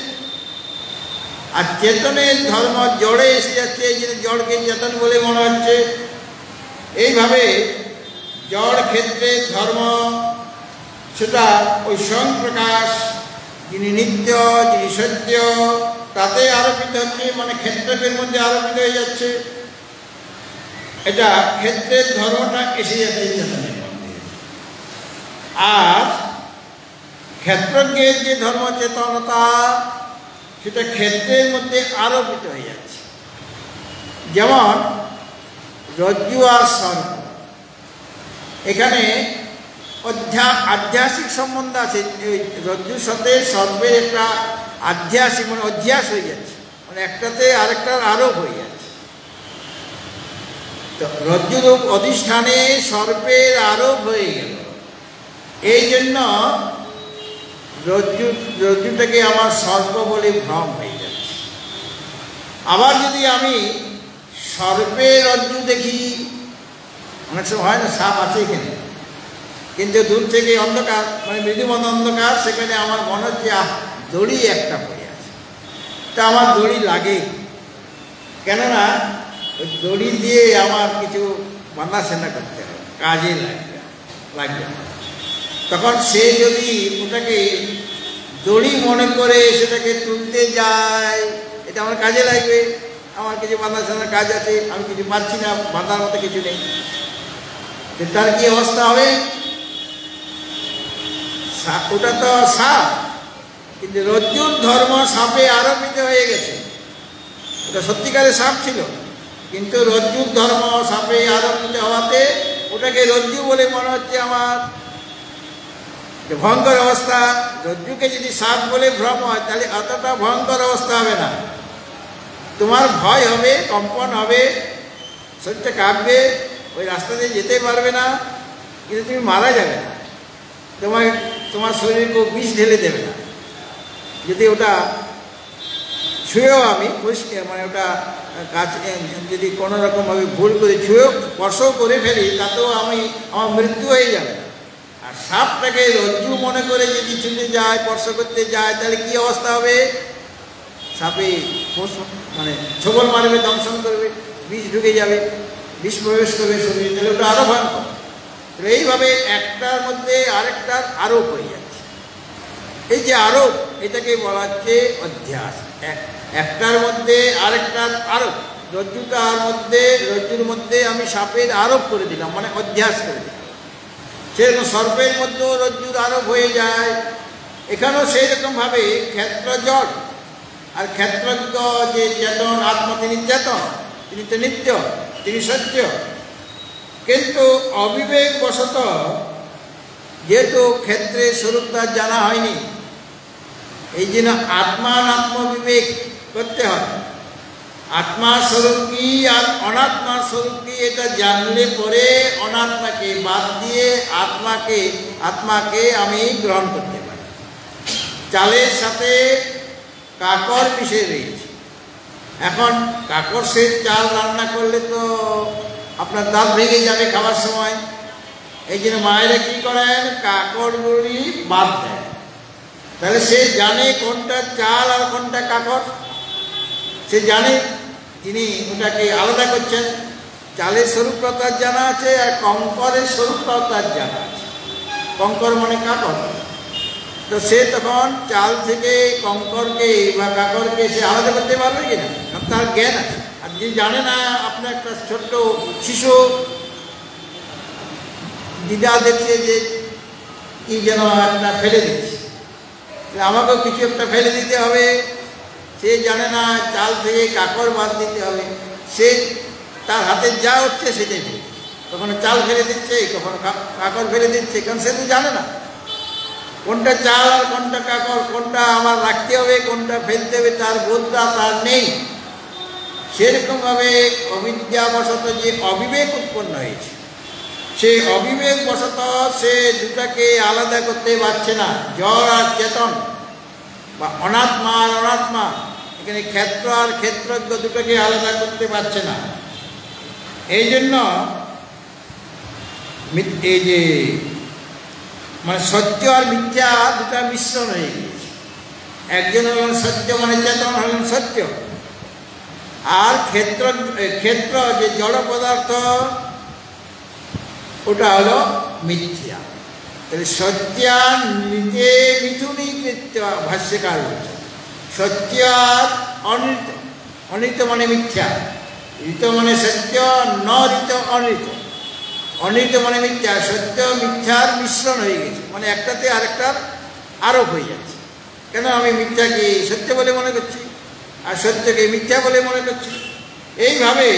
আর চেতনের ধর্ম জড়ে এসে যাচ্ছে, এই জন্য জড়কে চেতন বলে মনে হচ্ছে। এইভাবে জড় ক্ষেত্রের ধর্ম সেটা ওই স্বয়ং প্রকাশ, যিনি নিত্য, যিনি সত্য, তাতে আরোপিত হচ্ছে, মানে ক্ষেত্রের মধ্যে আরোপিত হয়ে যাচ্ছে। এটা ক্ষেত্রের ধর্মটা এসে যাচ্ছে চেতনের মধ্যে। আর ক্ষেত্রজ্ঞের যে ধর্ম চেতনতা, সেটা ক্ষেত্রের মধ্যে আরোপিত হয়ে যাচ্ছে। যেমন রজ্জু আর সর্প, এখানে আধ্যাত্মিক সম্বন্ধ আছে। রজ্জুর সাথে সর্পের একটা আধ্যাত্মিক, মানে অধ্যাস হয়ে যাচ্ছে, মানে একটাতে আরেকটার আরোপ হয়ে যাচ্ছে। তো রজ্জুর অধিষ্ঠানে সর্পের আরোপ হয়ে গেল, এই জন্য রজ্জুটাকে আমার সর্প বলে ভ্রম হয়ে যাচ্ছে। আবার যদি আমি সর্পের রজ্জু দেখি, অনেক সময় হয় না, সাপ আছে এখানে, কিন্তু দূর থেকে অন্ধকার, মানে মৃদুমন অন্ধকার, সেখানে আমার মনে হচ্ছে দড়ি একটা পড়ে আছে। তা আমার দড়ি লাগে, কেননা ওই দড়ি দিয়ে আমার কিছু বাঁধা সেনা করতে হবে, কাজে লাগবে। তখন সে যদি ওটাকে দড়ি মনে করে সেটাকে তুলতে যায়, এটা আমার কাজে লাগবে, আমার কিছু বাঁধা সেনার কাজ আছে, আমি কিছু পাচ্ছি না, বাঁধার মতো কিছু নেই, তার কি অবস্থা হবে? ওটা তো সাপ, কিন্তু রজ্জুর ধর্ম সাপে আরোপিত হয়ে গেছে। ওটা সত্যিকারের সাপ ছিল, কিন্তু রজ্জুর ধর্ম সাপে আরোপিত হওয়াতে ওটাকে রজ্জু বলে মনে হচ্ছে আমার। ভয়ঙ্কর অবস্থা। রজ্জুকে যদি সাপ বলে ভ্রম হয়, তাহলে অতটা ভয়ঙ্কর অবস্থা হবে না। তোমার ভয় হবে, কম্পন হবে, শরীরটা কাঁপবে, ওই রাস্তা দিয়ে যেতে পারবে না, কিন্তু তুমি মারা যাবে না। তোমার শরীরকে বিষ ঢেলে দেবে না। যদি ওটা ছুঁয়েও আমি মানে ওটা কাছে যদি কোনো রকমভাবে ভুল করে ছুঁয়েও স্পর্শও করে ফেলি, তাতেও আমার মৃত্যু হয়ে যাবে না। আর সাপটাকে রজ্জু মনে করে যদি ছুঁতে যায়, স্পর্শ করতে যায়, তাহলে কী অবস্থা হবে? সাপে মানে ছোবল মারবে, দংশন করবে, বিষ ঢুকে যাবে, বিষ প্রবেশ করবে শরীরে, তাহলে ওটা আরও ভয়ঙ্কর। তাহলে এইভাবে একটার মধ্যে আরেকটার আরোপ হয়ে যাচ্ছে। এই যে আরোপ, এটাকে বলা হচ্ছে অধ্যাস। একটার মধ্যে আরেকটার আরোপ। রজ্জুর মধ্যে আমি সাপের আরোপ করে দিলাম, মানে অধ্যাস করে দিলাম। সেরকম সর্পের মধ্যেও রজ্জুর আরোপ হয়ে যায়। এখানেও সেই রকমভাবে ক্ষেত্র জড়, আর ক্ষেত্রজ্ঞ যে চেতন আত্মা, তিনি চেতন, তিনি তো নিত্য, তিনি সত্য। কিন্তু অবিবেকবশত যেহেতু ক্ষেত্রের স্বরূপটা জানা হয়নি, এই জন্য আত্মানাত্ম বিবেক করতে হয়। আত্মার স্বরূপ কি আর অনাত্মার স্বরূপ কি, এটা জানলে পরে অনাত্মাকে বাদ দিয়ে আত্মাকে আমি গ্রহণ করতে পারি। চালের সাথে কাকর মিশে রয়েছে। এখন কাকর সেই চাল রান্না করলে তো আপনার দাঁত ভেঙে যাবে খাবার সময়। এই জন্য মায়েরা কী করেন, কাকর গুঁড়ি বাদ দেয়। তাহলে সে জানে কোনটা চাল আর কোনটা কাকর, সে জানে। তিনি ওটাকে আলাদা করছেন। চালের স্বরূপটাও তার জানা আছে, আর কঙ্করের স্বরূপটাও তার জানা আছে। কঙ্কর মানে কাকর। তো সে তখন চাল থেকে কঙ্করকে বা কাকরকে সে আলাদা করতে পারবে কিনা, তার জ্ঞান আছে। আর যে জানে না, আপনার একটা ছোট্ট শিশু দিদা দেখছে যে কি যেন একটা ফেলে দিচ্ছে, আমাকেও কিছু একটা ফেলে দিতে হবে। সে জানে না চাল থেকে কাকর বাদ দিতে হবে, সে তার হাতে যা হচ্ছে সেটাই ফেলে, কখনো চাল ফেলে দিচ্ছে, কখনো কাকর ফেলে দিচ্ছে, কারণ সে তো জানে না কোনটা চাল আর কোনটা কাকর, কোনটা আমার রাখতে হবে, কোনটা ফেলতে হবে, তার বোধটা তার নেই। সেরকমভাবে অবিদ্যাবশত যে অবিবেক উৎপন্ন হয়েছে, সেই অবিবেকবশত সে দুটাকে আলাদা করতে পারছে না, জড় আর চেতন, বা অনাত্মা আর অনাত্মা, এখানে ক্ষেত্র আর ক্ষেত্রজ্ঞ দুটাকে আলাদা করতে পারছে না। এই জন্য এই যে মানে সত্য আর মিথ্যা দুটা মিশ্রণ হয়ে গিয়েছে। একজন হলেন সত্য, মানে চেতন হলেন সত্য, আর ক্ষেত্র যে জড় পদার্থ ওটা হলো মিথ্যা। তাহলে সত্যা নৃতে মিথুনীকৃত্য, ভাষ্যকার বলছে সত্য আর অনৃত, অনৃত মানে মিথ্যা, ঋত মানে সত্য, ন ঋত অনৃত, অনৃত মানে মিথ্যা। সত্য মিথ্যার মিশ্রণ হয়ে গেছে, মানে একটাতে আরেকটার আরোপ হয়ে যাচ্ছে। কেন আমি মিথ্যাকে সত্য বলে মনে করছি আর সত্যকে মিথ্যা বলে মনে করছি। এইভাবে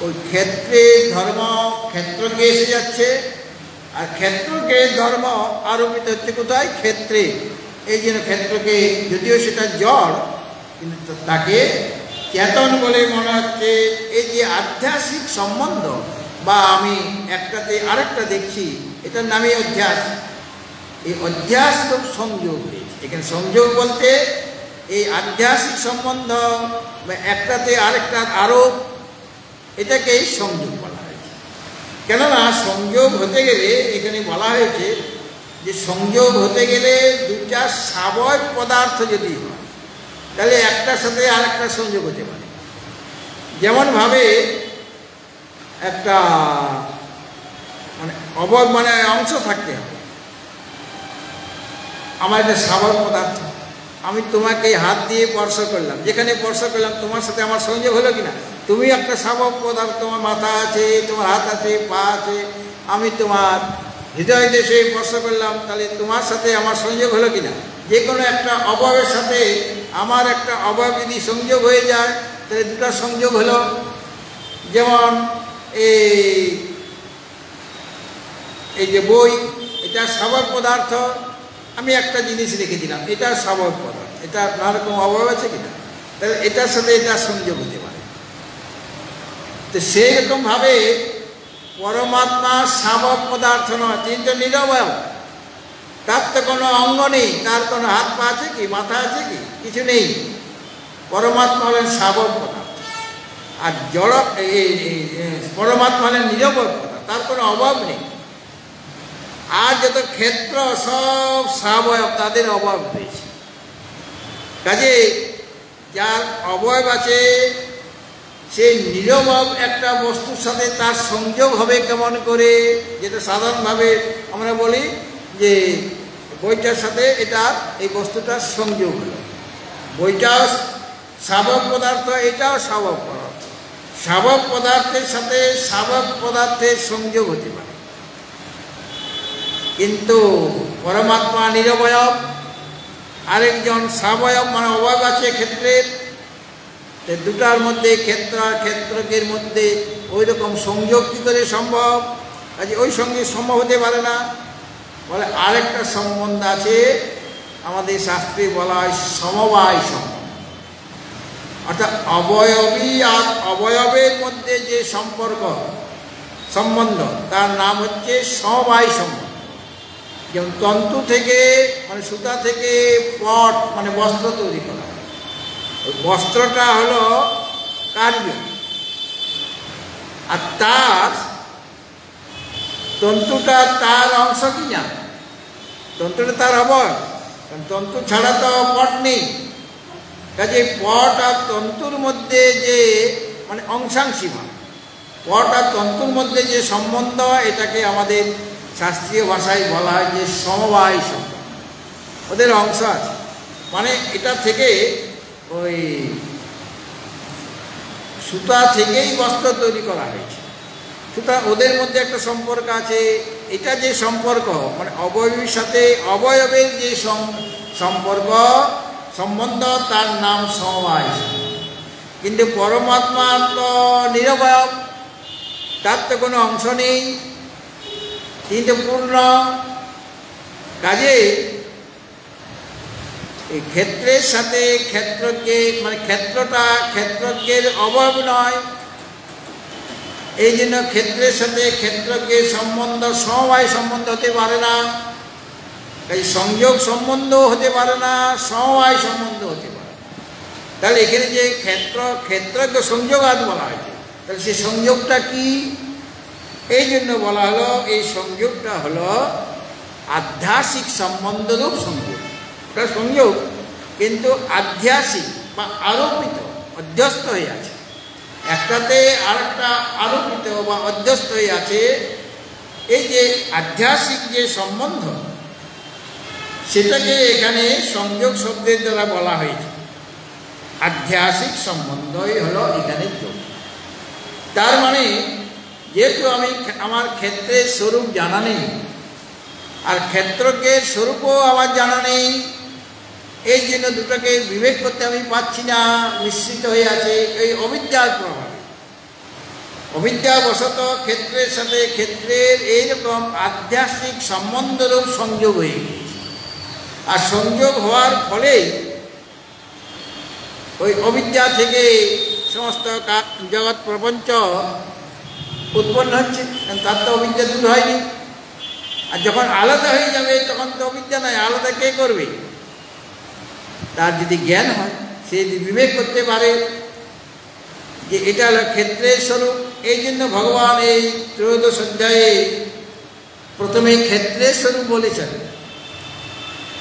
ওই ক্ষেত্রের ধর্ম ক্ষেত্রকে এসে যাচ্ছে, আর ক্ষেত্রকে ধর্ম আরোপিত হচ্ছে কোথায়? ক্ষেত্রে। এই জন্য ক্ষেত্রকে, যদিও সেটা জড়, কিন্তু তাকে চেতন বলে মনে হচ্ছে। এই যে আধ্যাত্মিক সম্বন্ধ, বা আমি একটাতে আরেকটা দেখছি, এটার নামই অধ্যাস। এই অধ্যাস তো সংযোগ হয়েছে এখানে। সংযোগ বলতে এই আধ্যাত্মিক সম্বন্ধ বা একটাতে আরেকটার আরোপ, এটাকেই সংযোগ বলা হয়েছে। কেননা সংযোগ হতে গেলে এখানে বলা হয়েছে যে সংযোগ হতে গেলে দুটা সাবয়ব পদার্থ যদি হয়, তাহলে একটার সাথে আরেকটা সংযোগ হতে পারে। যেমনভাবে একটা মানে অবয়ব মানে অংশ থাকতে হবে। আমার একটা সাবয়ব পদার্থ, আমি তোমাকে হাত দিয়ে স্পর্শ করলাম, যেখানে স্পর্শ করলাম তোমার সাথে আমার সংযোগ হলো কিনা? তুমি একটা সাবয়ব পদার্থ, তোমার মাথা আছে, তোমার হাত আছে, পা আছে, আমি তোমার হৃদয় দেশে স্পর্শ করলাম, তাহলে তোমার সাথে আমার সংযোগ হলো কিনা? যে কোনো একটা অবয়বের সাথে আমার একটা অবয়ব যদি সংযোগ হয়ে যায়, তাহলে দুটা সংযোগ হলো। যেমন এই যে বই, এটা সাবয়ব পদার্থ, আমি একটা জিনিস রেখে দিলাম, এটা সাবয়ব পদার্থ, এটা নানা রকম অবয়ব আছে কিনা, তাহলে এটার সাথে এটা সংযোগ হতে পারে। তো সেইরকমভাবে পরমাত্মা সাবয়ব পদার্থ নয়, তিনি তো নিরবয়ব, তার তো কোনো অঙ্গ নেই, তার কোনো হাত পা আছে কি, মাথা আছে কি, কিছু নেই। পরমাত্মা হলেন সাবয়ব পদার্থ, আর জড় পরমাত্মা হলেন নিরবয়ব পদার্থ, তার কোনো অভাব নেই। আর যত ক্ষেত্র সব সাবয়ব, তাদের অভাব রয়েছে। কাজে যার অবয়ব আছে, সেই নিরবয়ব একটা বস্তুর সাথে তার সংযোগ হবে কেমন করে? যেটা সাধারণভাবে আমরা বলি যে বইটার সাথে এটা এই বস্তুটার সংযোগ হলো। বইটাও সাবয়ব পদার্থ, এটাও সাবয়ব পদার্থ। সাবয়ব পদার্থের সাথে সাবয়ব পদার্থের সংযোগ হতে পারে, কিন্তু পরমাত্মা নিরবয়ব, আরেকজন সাবয়ব মানে অবয়ব আছে ক্ষেত্রের। দুটার মধ্যে, ক্ষেত্র আর ক্ষেত্রকের মধ্যে ওই রকম সংযোগ কী করে সম্ভব? আজ ওই সঙ্গে সম্ভব হতে পারে না। বলে আরেকটা সম্বন্ধ আছে, আমাদের শাস্ত্রে বলা হয় সমবায় সম্বন্ধ। অর্থাৎ অবয়বী আর অবয়বের মধ্যে যে সম্বন্ধ, তার নাম হচ্ছে সমবায় সম্বন্ধ। যেমন তন্তু থেকে মানে সুতা থেকে পট মানে বস্ত্র তৈরি করা হয়, ওই বস্ত্রটা হলো কার্য, আর তার তন্তুটা তার অংশ কি না, তন্তুটা তার অবয়ব, কারণ তন্তু ছাড়া তো পট নেই। কাজে পট আর তন্তুর মধ্যে যে মানে অংশাংশী ভাব, পট আর তন্তুর মধ্যে যে সম্বন্ধ, এটাকে আমাদের শাস্ত্রীয় ভাষায় বলা হয় যে সমবায় সম্বন্ধ। ওদের অংশ আছে, মানে এটা থেকে ওই সুতা থেকেই বস্ত্র তৈরি করা হয়েছে। সুতরাং ওদের মধ্যে একটা সম্পর্ক আছে। এটা যে সম্পর্ক মানে অবয়বের সাথে অবয়বের যে সম্পর্ক সম্বন্ধ তার নাম সমবায়। কিন্তু পরমাত্মা তো নিরবয়ব, তার তো কোনো অংশ নেই, তিনি তো পূর্ণ। কাজে এই ক্ষেত্রের সাথে ক্ষেত্রকে মানে ক্ষেত্রজ্ঞের অভাব নয়, এই জন্য ক্ষেত্রের সাথে ক্ষেত্রজ্ঞের সম্বন্ধ সমবায় সম্বন্ধ হতে পারে না, এই সংযোগ সম্বন্ধ হতে পারে না, সমবায় সম্বন্ধ হতে পারে। তাহলে এখানে যে ক্ষেত্রজ্ঞ সংযোগাদ বলা হয়েছে, তাহলে সেই সংযোগটা কি? এই জন্য বলা হলো এই সংযোগটা হলো আধ্যাত্মিক সম্বন্ধরূপ সংযোগ। এটা সংযোগ কিন্তু আধ্যাত্মিক বা আরোপিত, অধ্যস্ত হয়ে আছে, একটাতে আরেকটা আরোপিত বা অধ্যস্ত হয়ে আছে। এই যে আধ্যাত্মিক যে সম্বন্ধ সেটাকে এখানে সংযোগ শব্দের দ্বারা বলা হয়েছে। আধ্যাত্মিক সম্বন্ধই হলো এখানে যোগ। তার মানে যেহেতু আমি আমার ক্ষেত্রের স্বরূপ জানা নেই আর ক্ষেত্রজ্ঞের স্বরূপও আমার জানা নেই, এই জন্য দুটোকে বিবেক করতে আমি পাচ্ছি না, মিশ্রিত হয়ে আছে এই অবিদ্যার প্রভাবে। অবিদ্যাবশত ক্ষেত্রের সাথে ক্ষেত্রের এইরকম আধ্যাত্মিক সম্বন্ধরূপ সংযোগ হয়ে গিয়েছে। আর সংযোগ হওয়ার ফলেই ওই অবিদ্যা থেকে সমস্ত জগৎ প্রপঞ্চ উৎপন্ন হচ্ছে, তার তো অবিদ্যা দূর হয়নি। আর যখন আলাদা হয়ে যাবে তখন তো অবিদ্যা নয়, আলাদা কে করবে? তার যদি জ্ঞান হয়, সে যদি বিবেক করতে পারে যে এটা হলো ক্ষেত্রের স্বরূপ। এই জন্য ভগবান এই ত্রয়োদশ অধ্যায়ে প্রথমে ক্ষেত্রের স্বরূপ বলেছেন,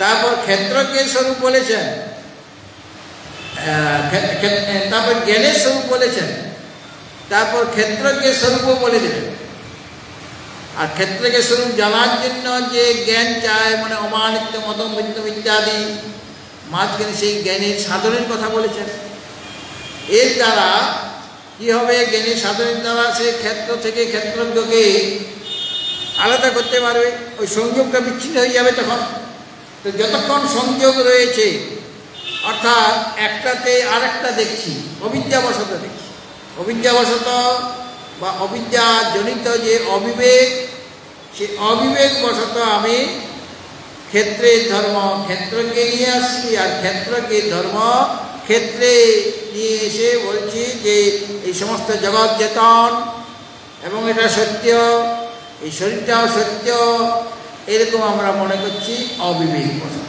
তারপর ক্ষেত্রজ্ঞের স্বরূপ বলেছেন, তারপর জ্ঞানের স্বরূপ বলেছেন, তারপর ক্ষেত্রজ্ঞের স্বরূপও বলে দেবেন। আর ক্ষেত্রজ্ঞের স্বরূপ জানার জন্য যে জ্ঞান চায় মানে অমানিত্য মতম বিত্তম ইত্যাদি, মাঝখানে সেই জ্ঞানের সাধনের কথা বলেছেন। এর দ্বারা কি হবে? জ্ঞানের সাধনের দ্বারা সে ক্ষেত্র থেকে ক্ষেত্রজ্ঞকে আলাদা করতে পারবে, ওই সংযোগটা বিচ্ছিন্ন হয়ে যাবে তখন। তো যতক্ষণ সংযোগ রয়েছে অর্থাৎ একটাতে আরেকটা দেখছি, অবিদ্যাবশত দেখছি, অবিদ্যাবশত বা অবিদ্যাজনিত যে অবিবেক, সে অবিবেক বশত আমি ক্ষেত্রের ধর্ম ক্ষেত্রকে নিয়ে আসছি, আর ক্ষেত্রকে ধর্ম ক্ষেত্রে নিয়ে এসে বলছি যে এই সমস্ত জগৎ চেতন এবং এটা সত্য, এই শরীরটাও সত্য, এরকম আমরা মনে করছি অবিবেক বশত।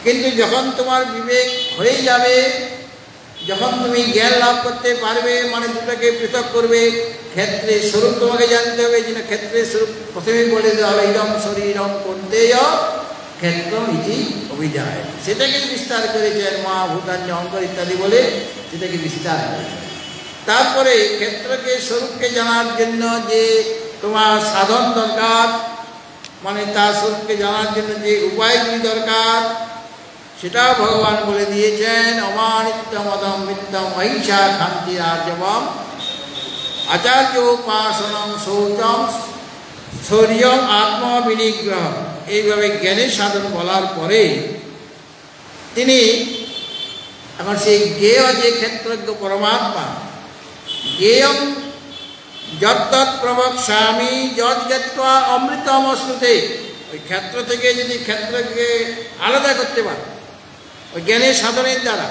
কিন্তু যখন তোমার বিবেক হয়ে যাবে, যখন তুমি জ্ঞান লাভ করতে পারবে মানে দুটাকে পৃথক করবে, ক্ষেত্রের স্বরূপ তোমাকে জানতে হবে। যেন ক্ষেত্রের স্বরূপ প্রথমেই বলে দেওয়া হবে ইদম শরীরম কন্তেয় ক্ষেত্রম ইতি অভিধায়, সেটাকে বিস্তার করেছেন মহাভূতান্য অঙ্কর ইত্যাদি বলে সেটাকে বিস্তার করেছেন। তারপরে ক্ষেত্রকে স্বরূপকে জানার জন্য যে তোমার সাধন দরকার, মানে তার স্বরূপকে জানার জন্য যে উপায়গুলি দরকার সেটাও ভগবান বলে দিয়েছেন। অমানিত্যম অদম মিত্যম অহিংসা শান্তি আর্জবম আচার্য উপাসনম শৌচম শৌর্যম আত্মবিনিগ্রহ। এইভাবে জ্ঞানের সাধন বলার পরে তিনি এখন সেই জ্ঞেয় যে ক্ষেত্রজ্ঞ পরমাত্মা, জ্ঞেয়ম যদ্দৎ প্রবক্ষ্যামি যজ্ঞত্বা অমৃতম শ্রুতে, ওই ক্ষেত্র থেকে যদি ক্ষেত্রকে আলাদা করতে পারে ওই জ্ঞানের সাধনের দ্বারা,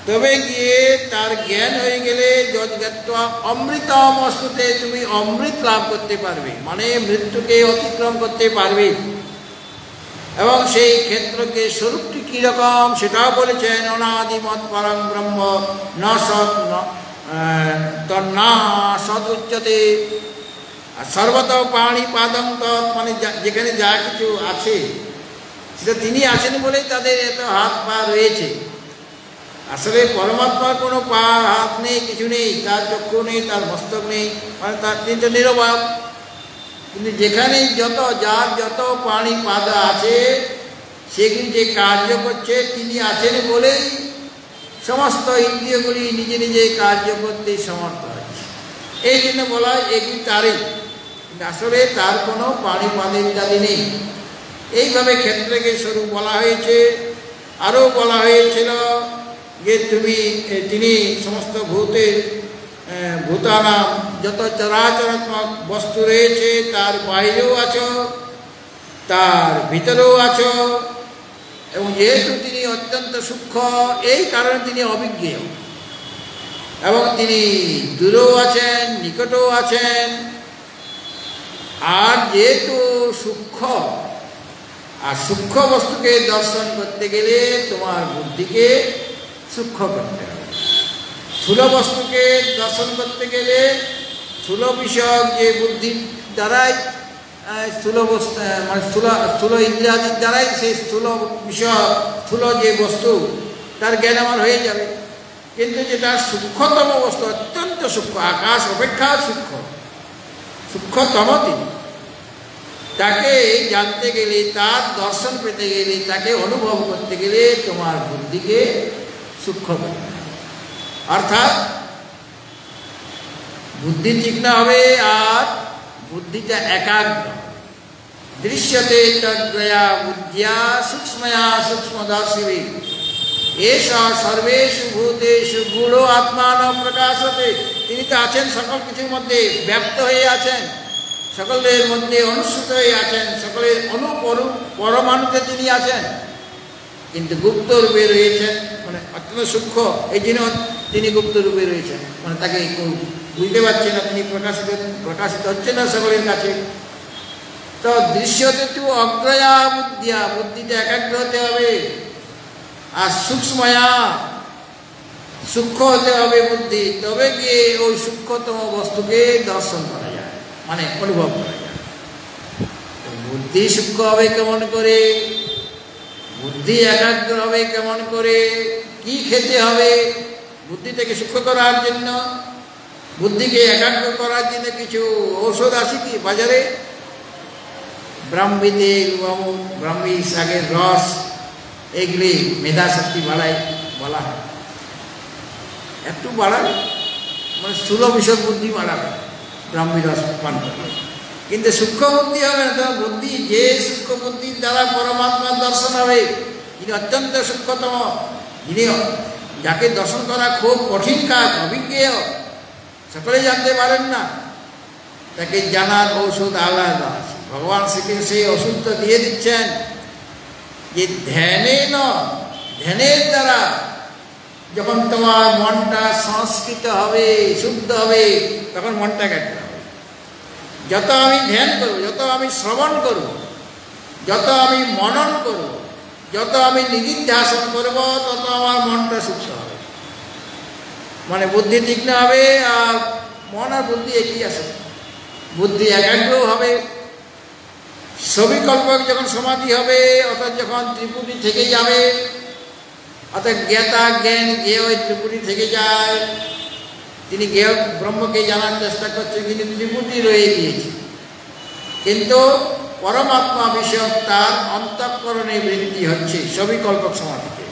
তবে গিয়ে তার জ্ঞান হয়ে গেলে যজ্ঞত্বা অমৃতম শ্রুতে, তুমি অমৃত লাভ করতে পারবে, মানে মৃত্যুকে অতিক্রম করতে পারবে। এবং সেই ক্ষেত্রকে স্বরূপটি কীরকম সেটাও বলেছেন। অনাদিমৎ পরম ব্রহ্ম ন সৎ তন্না সৎ উচ্চতে, আর সর্বত পাণি পাদং তৎ, মানে যেখানে যা কিছু আছে সেটা তিনি আছেন বলেই তাদের এত হাত পা রয়েছে। আসলে পরমাত্মার কোনো পা হাত নেই, কিছু নেই, তার চক্ষু নেই, তার মস্তক নেই, মানে তার তিনি তো নিরবয়ব। কিন্তু যেখানে যার যত পাণি পাদা আছে সেগুলি যে কার্য করছে তিনি আছেন বলেই সমস্ত ইন্দ্রিয়গুলি নিজে নিজে কার্য করতে সমর্থ হচ্ছে। এই জন্য বলা হয় এগুলি তারই, আসলে তার কোনো পাণিপাদ ইত্যাদি নেই। এইভাবে ক্ষেত্রকে স্বরূপ বলা হয়েছে। আরও বলা হয়েছিল যে তিনি সমস্ত ভূতানাম যত চরাচরাত্মক বস্তু রয়েছে তার বাইরেও আছো, তার ভিতরেও আছো, এবং যেহেতু তিনি অত্যন্ত সূক্ষ্ম এই কারণে তিনি অবিজ্ঞেয়, এবং তিনি দূরেও আছেন নিকটেও আছেন। আর যেহেতু সূক্ষ্ম, আর সূক্ষ্ম বস্তুকে দর্শন করতে গেলে তোমার বুদ্ধিকে সূক্ষ্ম করতে হবে। স্থূল বস্তুকে দর্শন করতে গেলে স্থূল বিষয়ক যে বুদ্ধির দ্বারাই স্থূল বস্তু মানে স্থূল ইন্দ্রিয়াদির দ্বারাই সেই স্থূল বিষয় স্থূল যে বস্তু তার জ্ঞান আমার হয়ে যাবে। কিন্তু যেটা সূক্ষ্মতম বস্তু, অত্যন্ত সূক্ষ্ম, আকাশ অপেক্ষা সূক্ষ্মতম তিনি, তাকে জানতে গেলে, তার দর্শন পেতে গেলে, তাকে অনুভব করতে গেলে তোমার বুদ্ধিকে সূক্ষ্ম করতে হবে। অর্থাৎ বুদ্ধি তীক্ষ্ণ হবে আর বুদ্ধিটা একাগ্র। দৃশ্যতে তদ্গয়া বুদ্ধিয়া সূক্ষ্ময়া সূক্ষ্মদর্শিবি এষা সর্বেষু ভূতেষু গূঢ় আত্মান প্রকাশতে। তিনি তো আছেন সকল কিছুর মধ্যে, ব্যপ্ত হয়ে আছেন, সকলের মধ্যে অনুসৃত হয়ে আছেন, সকলের পরমাণুতে তিনি আছেন, কিন্তু গুপ্ত রূপে রয়েছেন, মানে অত্যন্ত সূক্ষ্ম। এই জন্য তিনি গুপ্ত রূপে রয়েছেন, মানে তাকে বুঝতে পারছে না, তিনি প্রকাশিত হচ্ছে না সকলের কাছে। তো দৃশ্যতে তু অগ্রয়া বুদ্ধিয়া, বুদ্ধিটা একাগ্র হতে হবে। আর সূক্ষ্ময়া, সূক্ষ্ম হতে হবে বুদ্ধি, তবে গিয়ে ওই সূক্ষ্মতম বস্তুকে দর্শন করা যায়, মানে অনুভব করা যায়। বুদ্ধি সূক্ষ্ম হবে কেমন করে, বুদ্ধি একাগ্র হবে কেমন করে, কি খেতে হবে বুদ্ধিটাকে সূক্ষ্ম করার জন্য? বুদ্ধিকে একাগ্র করার জন্য কিছু ঔষধ আছে কি বাজারে? ব্রাহ্মী তেল, ব্রাহ্মী শাকের রস, এগুলি মেধা শক্তি বাড়ায় বলা হয়। একটু বাড়াবে, মানে স্থূল বিষয় বুদ্ধি বাড়াবে ব্রাহ্মী রস পান করবে, কিন্তু সূক্ষ্ম বুদ্ধি হবে না। তোমার বুদ্ধি যে সূক্ষ্ম বুদ্ধির দ্বারা পরমাত্মার দর্শন হবে, যিনি অত্যন্ত সূক্ষ্মতম, যিনি যাকে দর্শন করা খুব কঠিন কাজ, অভিজ্ঞেয়, সকলে জানতে পারেন না, তাকে জানার ঔষধ আলাদা আছে। ভগবান শ্রীকৃষ্ণ সেই ওষুধটা দিয়ে দিচ্ছেন যে ধ্যানের দ্বারা যখন তোমার মনটা সংস্কৃত হবে, শুদ্ধ হবে, তখন মনটা একাগ্র হবে। যত আমি ধ্যান করব, যত আমি শ্রবণ করব, যত আমি মনন করব, যত আমি নিদিধ্যাসন করব, তত আমার মনটা শুদ্ধ হবে, মানে বুদ্ধি তীক্ষ্ণ হবে। আর মন আর বুদ্ধি একই আছে, বুদ্ধি একাগ্র হবে। সবিকল্পক যখন সমাধি হবে, অর্থাৎ যখন ত্রিপুটি থেকে যাবে, অর্থাৎ জ্ঞাতা জ্ঞান যে ওই ত্রিপুটি থেকে যায়, তিনি জ্ঞেয় ব্রহ্মকে জানার চেষ্টা করছেন, কিন্তু ত্রিপুটি রয়ে গিয়েছে, কিন্তু পরমাত্মা বিষয়ক তার অন্তঃকরণে বৃদ্ধি হচ্ছে সবিকল্পক সমাধিতে।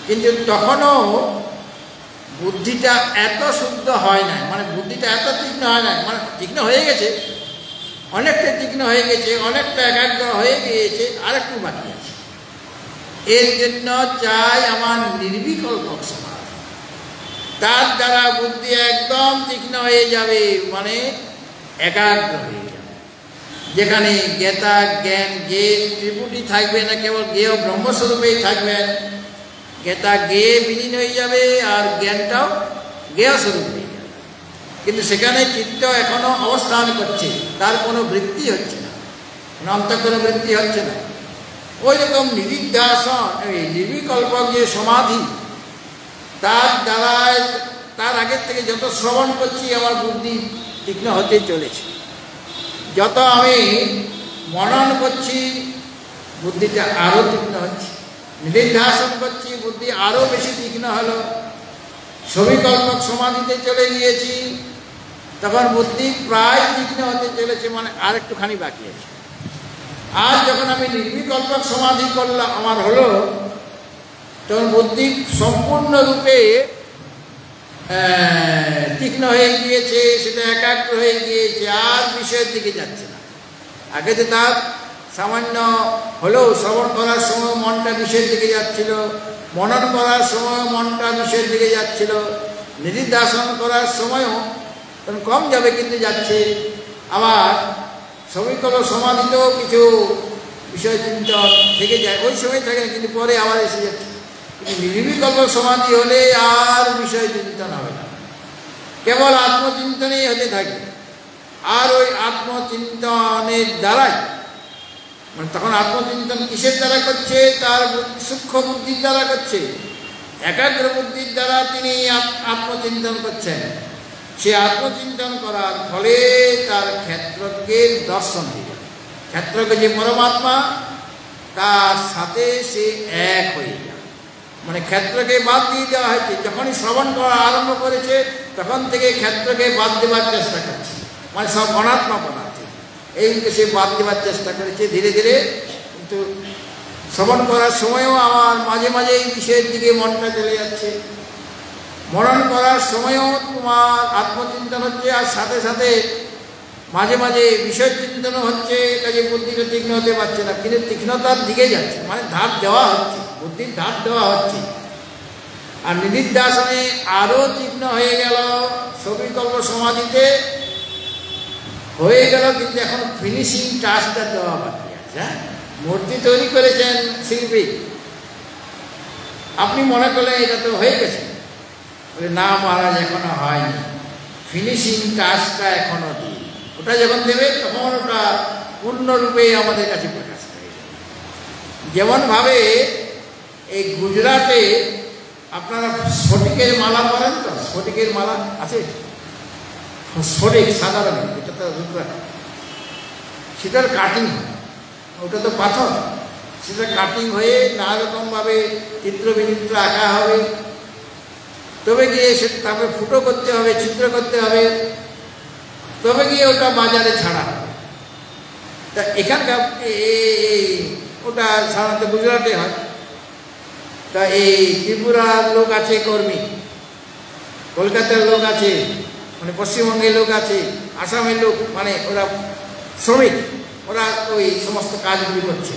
কিন্তু তখনও বুদ্ধিটা এত শুদ্ধ হয় না, মানে বুদ্ধিটা এত তীক্ষ্ণ হয় না, মানে তীক্ষ্ণ হয়ে গেছে, অনেকটা তীক্ষ্ণ হয়ে গেছে, অনেকটা একাগ্র হয়ে গিয়েছে, আর একটু বাকি আছে। এর জন্য চাই আমার নির্বিকল্পক সমাধি, তার দ্বারা বুদ্ধি একদম তীক্ষ্ণ হয়ে যাবে, মানে একাগ্র হয়ে যাবে, যেখানে জ্ঞাতা জ্ঞান যে ত্রিপুটি থাকবে না, কেবল জ্ঞেয় ব্রহ্মস্বরূপেই থাকবেন। জ্ঞাতা জ্ঞে বিলীন হয়ে যাবে, আর জ্ঞানটাও জ্ঞেয় স্বরূপ হয়ে যাবে, কিন্তু সেখানে চিত্ত এখনো অবস্থান করছে, তার কোনো বৃত্তি হচ্ছে না, কোনো অন্তঃকরণ বৃত্তি হচ্ছে না। ওই রকম নিদিধ্যাসন, এই নির্বিকল্পক যে সমাধি, তার দ্বারায় তার আগের থেকে যত শ্রবণ করছি আমার বুদ্ধি তীক্ষ্ণ হতে চলেছে, যত আমি মনন করছি বুদ্ধিটা আরও তীক্ষ্ণ হচ্ছে, নিদিধ্যাসন করছি বুদ্ধি আরও বেশি তীক্ষ্ণ হলো। সবিকল্পক সমাধিতে চলে গিয়েছি, তখন বুদ্ধি প্রায় তীক্ষ্ণ হতে চলেছে, মানে আর একটুখানি বাকি আছে। আর যখন আমি নির্বিকল্পক সমাধি করলাম, আমার হলো, তখন বুদ্ধি সম্পূর্ণরূপে তীক্ষ্ণ হয়ে গিয়েছে, সেটা একাগ্র হয়ে গিয়েছে, আর বিষয়ের দিকে যাচ্ছে না। আগে তো তার সামান্য হলেও শ্রবণ করার সময় মনটা বিষয়ের দিকে যাচ্ছিল, মনন করার সময় মনটা বিষয়ের দিকে যাচ্ছিল, নিধিধ্যাসন করার সময়ও তখন কম যাবে কিন্তু যাচ্ছে। আবার সবিকল্প সমাধিতেও কিছু বিষয় চিন্তন থেকে যায়, ওই সময় থাকে না, কিন্তু পরে আবার এসে যাচ্ছে। কিন্তু নির্বিকল্প সমাধি হলে আর বিষয় চিন্তন হবে না, কেবল আত্মচিন্তনেই হতে থাকবে। আর ওই আত্মচিন্তনের দ্বারাই, মানে তখন আত্মচিন্তন কিসের দ্বারা করছে? তার সূক্ষ্ম বুদ্ধির দ্বারা করছে, একাগ্র বুদ্ধির দ্বারা তিনি আত্মচিন্তন করছেন। সে আত্মচিন্তন করার ফলে তার ক্ষেত্রজ্ঞের দর্শন হয়ে যাবে। ক্ষেত্রজ্ঞ যে পরমাত্মা, তার সাথে সে এক হয়ে যাবে। মানে ক্ষেত্রকে বাদ দিয়ে দেওয়া হয়েছে। যখনই শ্রবণ করা আরম্ভ করেছে তখন থেকে ক্ষেত্রকে বাদ দেওয়ার চেষ্টা করছে, মানে সব অনাত্মা পদার্থ এইগুলোকে সে বাদ দেওয়ার চেষ্টা করেছে ধীরে ধীরে। কিন্তু শ্রবণ করার সময়ও আমার মাঝে মাঝে এই বিষয়ের দিকে মনটা চলে যাচ্ছে, মনন করার সময়ও তোমার আত্মচিন্তন হচ্ছে, আর সাথে সাথে মাঝে মাঝে বিষয় চিন্তনও হচ্ছে। কাজে বুদ্ধিটা তীক্ষ্ণ হতে পারছে না, কিন্তু তীক্ষ্ণতার দিকে যাচ্ছে, মানে ধার দেওয়া হচ্ছে, বুদ্ধির ধার দেওয়া হচ্ছে। আর নিধিধ্যাসনে আরও তীক্ষ্ণ হয়ে গেল, সবিকল্প সমাধিতে হয়ে গেল, কিন্তু এখন ফিনিশিং টাচটা দেওয়া বাকি আছে। মূর্তি তৈরি করেছেন শিল্পী, আপনি মনে করলেন এটা তো হয়ে গেছে, বলে না মহারাজ এখনো হয়নি, ফিনিশিং টাচটা এখনো দিই। ওটা যখন দেবে তখন ওটা পূর্ণরূপে আমাদের কাছে প্রকাশ হয়ে যাবে। যেমনভাবে এই গুজরাটে আপনারা স্ফটিকের মালা পরেন তো, স্ফটিকের মালা আছে, স্ফটিক সাধারণ, এটা তো রুদ্রাক্ষ, সেটার কাটিং হয়, ওটা তো পাথর, সেটা কাটিং হয়ে নানা রকমভাবে চিত্র বিচিত্র আঁকা হবে, তবে গিয়ে সে তারপরে ফুটো করতে হবে, চিত্র করতে হবে, তবে গিয়ে ওটা বাজারে ছাড়া হবে। তা এখানকার ওটা সাধারণত গুজরাটে হয়। তা এই ত্রিপুরার লোক আছে কর্মী, কলকাতার লোক আছে, মানে পশ্চিমবঙ্গের লোক আছে, আসামের লোক, মানে ওরা শ্রমিক, ওরা ওই সমস্ত কাজগুলি করছে।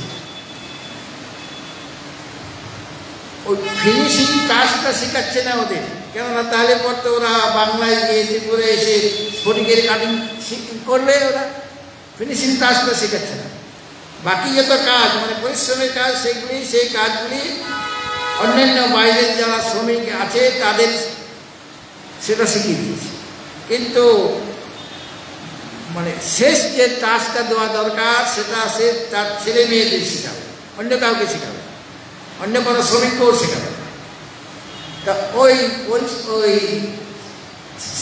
ওই ফিনিশিং কাজটা শেখাচ্ছে না ওদের, কেননা তাহলে পর তো ওরা বাংলায় গিয়ে ত্রিপুরায় এসে স্ফটিকের কাটিং করবে, ওরা ফিনিশিং কাজটা শেখাচ্ছে না। বাকি যত কাজ মানে পরিশ্রমের কাজ, সেগুলি সেই কাজগুলি অন্যান্য বাইরের যারা শ্রমিক আছে তাদের সেটা শিখিয়ে দিয়েছে। কিন্তু মানে শেষ যে টাস্কটা দেওয়া দরকার সেটা সে তার ছেলে মেয়েদের শেখাবে, অন্য কাউকে শেখাবে, অন্য কোনো শ্রমিককেও শেখাবে। তা ওই ওই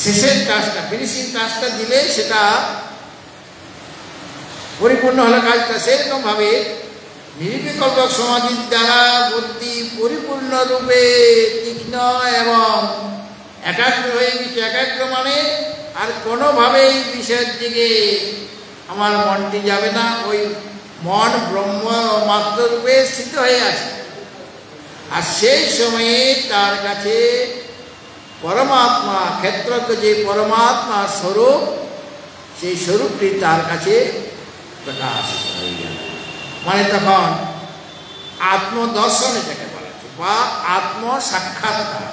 শেষের টাস্কটা, ফিনিশিং টাস্কটা দিলে সেটা পরিপূর্ণ হলো কাজটা। সেরকমভাবে নির্বিকল্প সমাধির দ্বারা বুদ্ধি পরিপূর্ণরূপে তীক্ষ্ণ এবং একাগ্র হয়ে গেছে। একাগ্র মানে আর কোনোভাবেই বিষয়ের দিকে আমার মনটি যাবে না, ওই মন ব্রহ্ম মাত্ররূপে স্থিত হয়ে আছে। আর সেই সময়ে তার কাছে পরমাত্মা, ক্ষেত্রজ্ঞ যে পরমাত্মা স্বরূপ, সেই স্বরূপটি তার কাছে প্রকাশিত হয়ে গেল। মানে তখন আত্মদর্শন এটাকে বলা হচ্ছে, বা আত্ম সাক্ষাৎকার,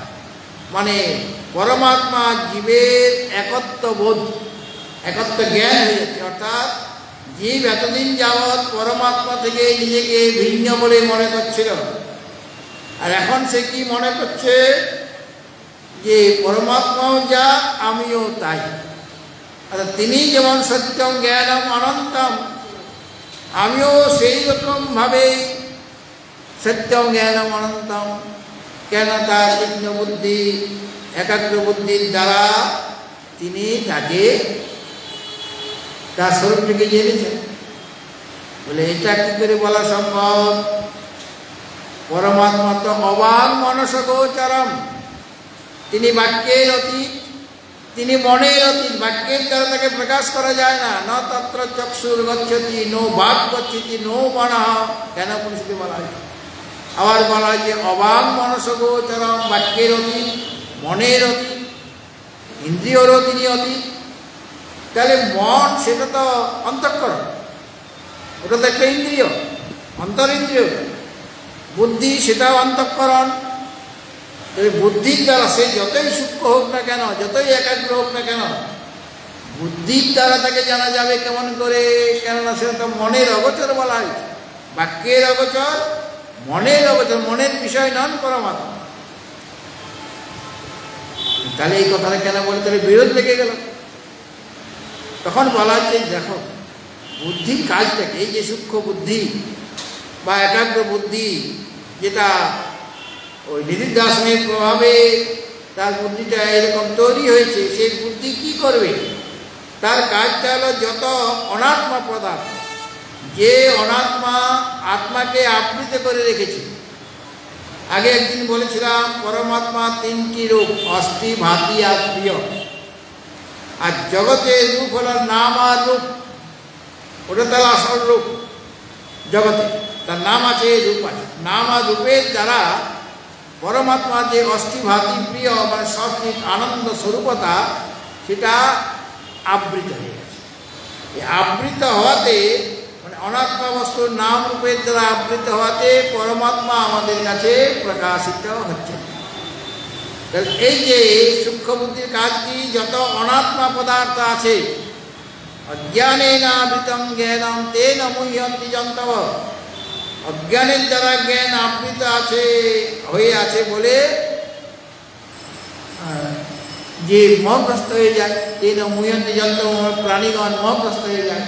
মানে পরমাত্মা জীবের একত্ব বোধ, একত্ব জ্ঞান হয়ে যাচ্ছে। অর্থাৎ জীব এতদিন যাবৎ পরমাত্মা থেকে নিজেকে ভিন্ন বলে মনে করছিল, আর এখন সে কি মনে করছে যে পরমাত্মাও যা আমিও তাই। অর্থাৎ তিনি যেমন সত্যম জ্ঞানম অনন্তম, আমিও সেই রকমভাবেই সত্যম জ্ঞানম অনন্তম। কেন? তার তীক্ষ্ণ বুদ্ধি, একাগ্র বুদ্ধির দ্বারা তিনি তাকে তার স্বরূপটিকে জেনেছেন। বলে এটা কি করে বলা সম্ভব? পরমাত্মা তো অবাক মনস গোচরম, তিনি বাক্যের অতীত, তিনি মনের অতীত, বাক্যের দ্বারা তাকে প্রকাশ করা যায় না। ন তত্র চক্ষুর গচ্ছতি, নো বাক গচ্ছতি, নো মনঃ। কেন পরিস্থিতি বলা হয়? আবার বলা হয় যে অবাং মনসগোচরম, বাক্যের অতীত, মনের অতীত, ইন্দ্রিয়রও তিনি অতীত। তাহলে মন সেটা তো অন্তঃকরণ, ওটা তো একটা ইন্দ্রিয়, অন্তরিন্দ্রিয়। বুদ্ধি সেটাও অন্তঃকরণ। তাহলে বুদ্ধির দ্বারা সে যতই সূক্ষ্ম হোক না কেন, যতই একাগ্র হোক না কেন, বুদ্ধির দ্বারা তাকে জানা যাবে কেমন করে? কেননা সেটা তো মনের অগোচর বলা হয়। বাক্যের অগোচর, মনের অগোচর, মনের বিষয় নন পরমাত্মা। তাহলে এই কথাটা কেন বলে? তাহলে বিরোধ লেগে গেল। তখন বলা হচ্ছে দেখো, বুদ্ধির কাজটাকে, এই যে সূক্ষ্ম বুদ্ধি বা একাগ্র বুদ্ধি, যেটা ওই নিধিধ্যাসনের প্রভাবে তার বুদ্ধিটা এরকম তৈরি হয়েছে, সেই বুদ্ধি কি করবে? তার কাজটা হলো যত অনাত্মা পদার্থ, যে অনাত্মা আত্মাকে আবৃত করে রেখেছে। আগে একদিন বলেছিলাম পরমাত্মা তিনটি রূপ, অস্থি, ভাতি আর প্রিয়। আর জগতের রূপ হলো নাম আর রূপ, ওটা তার আসল রূপ। জগতে তার নাম আছে, রূপ আছে। নাম আর রূপের দ্বারা পরমাত্মার যে অস্থি, ভাতি, প্রিয় মানে সঠিক আনন্দ স্বরূপতা, সেটা আবৃত হয়ে গেছে। এই আবৃত হওয়াতে, মানে অনাত্মা বস্তুর নাম রূপের দ্বারা আবৃত হওয়াতে পরমাত্মা আমাদের কাছে প্রকাশিত হচ্ছে। এই যে সূক্ষ্ম বুদ্ধির কাজ কি? যত অনাত্মা পদার্থ আছে, অজ্ঞানেনাবৃতং জ্ঞানম তেন মুহ্যন্তি যন্তব, অজ্ঞানের দ্বারা জ্ঞান আবৃত আছে, হয়ে আছে বলে যে মোহগ্রস্ত হয়ে যায়। তেন মুহ্যন্তি যন্তব, প্রাণীগণ মোহগ্রস্ত হয়ে যায়।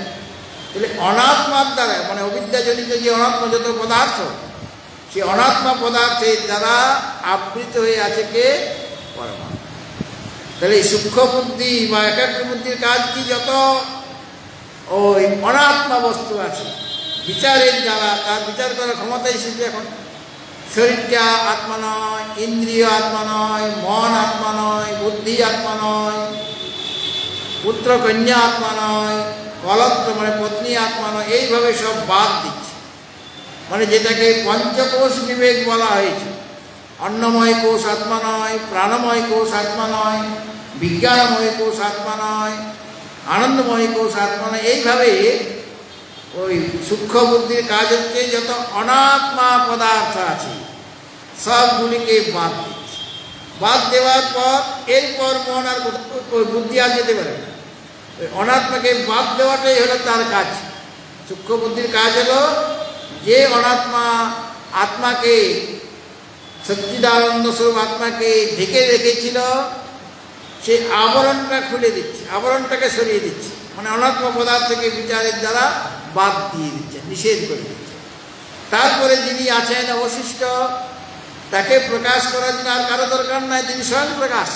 তাহলে অনাত্মার দ্বারা, মানে অবিদ্যাজনিত যে অনাত্মা যত পদার্থ, সেই অনাত্মা পদার্থের দ্বারা আবৃত হয়ে আছে কে? পরমাত্মা। তাহলে এই সূক্ষ্ম বুদ্ধি বা একাগ্র বুদ্ধির কাজ কি? যত ওই অনাত্মা বস্তু আছে, বিচারের দ্বারা, তার বিচার করার ক্ষমতা এসেছে এখন। শরীরটা আত্মা নয়, ইন্দ্রিয় আত্মা নয়, মন আত্মা নয়, বুদ্ধি আত্মা নয়, পুত্র কন্যা আত্মা নয়, কলত্র মানে পত্নী আত্মা নয়, এইভাবে সব বাদ দিচ্ছে। মানে যেটাকে পঞ্চকোষ বিবেক বলা হয়েছে, অন্নময় কোষ আত্মা নয়, প্রাণময় কোষ আত্মা নয়, বিজ্ঞানময় কোষ আত্মা নয়, আনন্দময় কোষ আত্মা নয়। এইভাবে ওই সূক্ষ্ম বুদ্ধির কাজ হচ্ছে যত অনাত্মা পদার্থ আছে সবগুলিকে বাদ দিচ্ছে। বাদ দেওয়ার পর এরপর মন আর বুদ্ধি আর যেতে পারে না। ওই অনাত্মাকে বাদ দেওয়াটাই হলো তার কাজ। সূক্ষ্ম বুদ্ধির কাজ হলো যে অনাত্মা আত্মাকে, সচ্চিদানন্দ স্বরূপ আত্মাকে ঢেকে রেখেছিল, সে আবরণটা খুলে দিচ্ছে, আবরণটাকে সরিয়ে দিচ্ছে। মানে অনাত্মা পদার্থকে বিচারের দ্বারা বাদ দিয়ে দিচ্ছে, নিষেধ করে দিচ্ছে। তারপরে যিনি আছেন অবশিষ্ট, তাকে প্রকাশ করার জন্য আর কারো দরকার নাই, তিনি স্বয়ং প্রকাশ।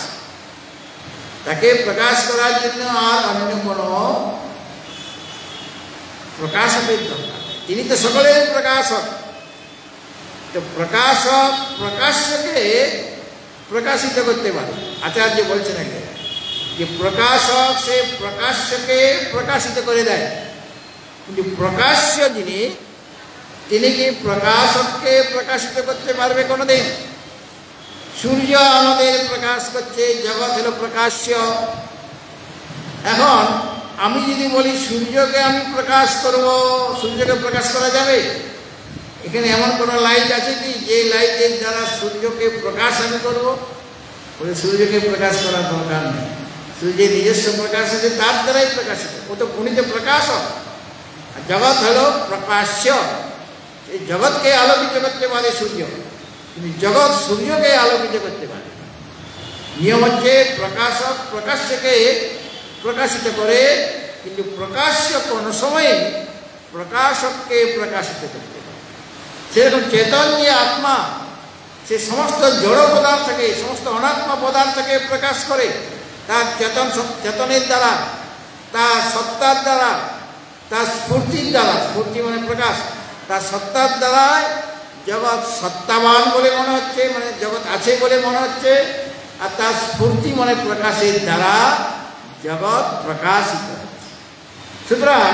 তাকে প্রকাশ করার জন্য আর অন্য কোনো প্রকাশকের দরকার নেই, তিনি তো সকলের প্রকাশক। তো প্রকাশক প্রকাশ্যকে প্রকাশিত করতে পারে। আচার্য বলছেন আগে যে প্রকাশক সে প্রকাশ্যকে প্রকাশিত করে দেয়, কিন্তু প্রকাশ্য যিনি, তিনি কি প্রকাশককে প্রকাশিত করতে পারবে কোনোদিন? সূর্য আমাদের প্রকাশ করছে, জগৎ হলো প্রকাশ্য। এখন আমি যদি বলি সূর্যকে আমি প্রকাশ করব, সূর্যকে প্রকাশ করা যাবে? এখানে এমন কোনো লাইট আছে কি যে লাইটের দ্বারা সূর্যকে প্রকাশ আমি করব? বলে সূর্যকে প্রকাশ করার দরকার নেই, সূর্যের নিজস্ব প্রকাশ আছে, তার দ্বারাই প্রকাশিত। ও তো গুণিত প্রকাশক। আর জগৎ হলো প্রকাশ্য, এই জগৎকে আলোকিত করতে পারে সূর্য, কিন্তু জগৎ সূর্যকে আলোকিত করতে পারে। নিয়ম হচ্ছে প্রকাশক প্রকাশ্যকে প্রকাশিত করে, কিন্তু প্রকাশ্য কোনো সময় প্রকাশককে প্রকাশিত করতে পারে। সেরকম চেতন যে আত্মা, সে সমস্ত জড় পদার্থকে, সমস্ত অনাত্মা পদার্থকে প্রকাশ করে তার চেতনের দ্বারা, তার সত্তার দ্বারা, তার স্ফূর্তির দ্বারা। স্ফূর্তি মানে প্রকাশ। তার সত্তার দ্বারাই জগৎ সত্তাবান বলে মনে হচ্ছে, মানে জগৎ আছে বলে মনে হচ্ছে। আর তার স্ফূর্তি মানে প্রকাশের দ্বারা জগৎ প্রকাশিত হচ্ছে। সুতরাং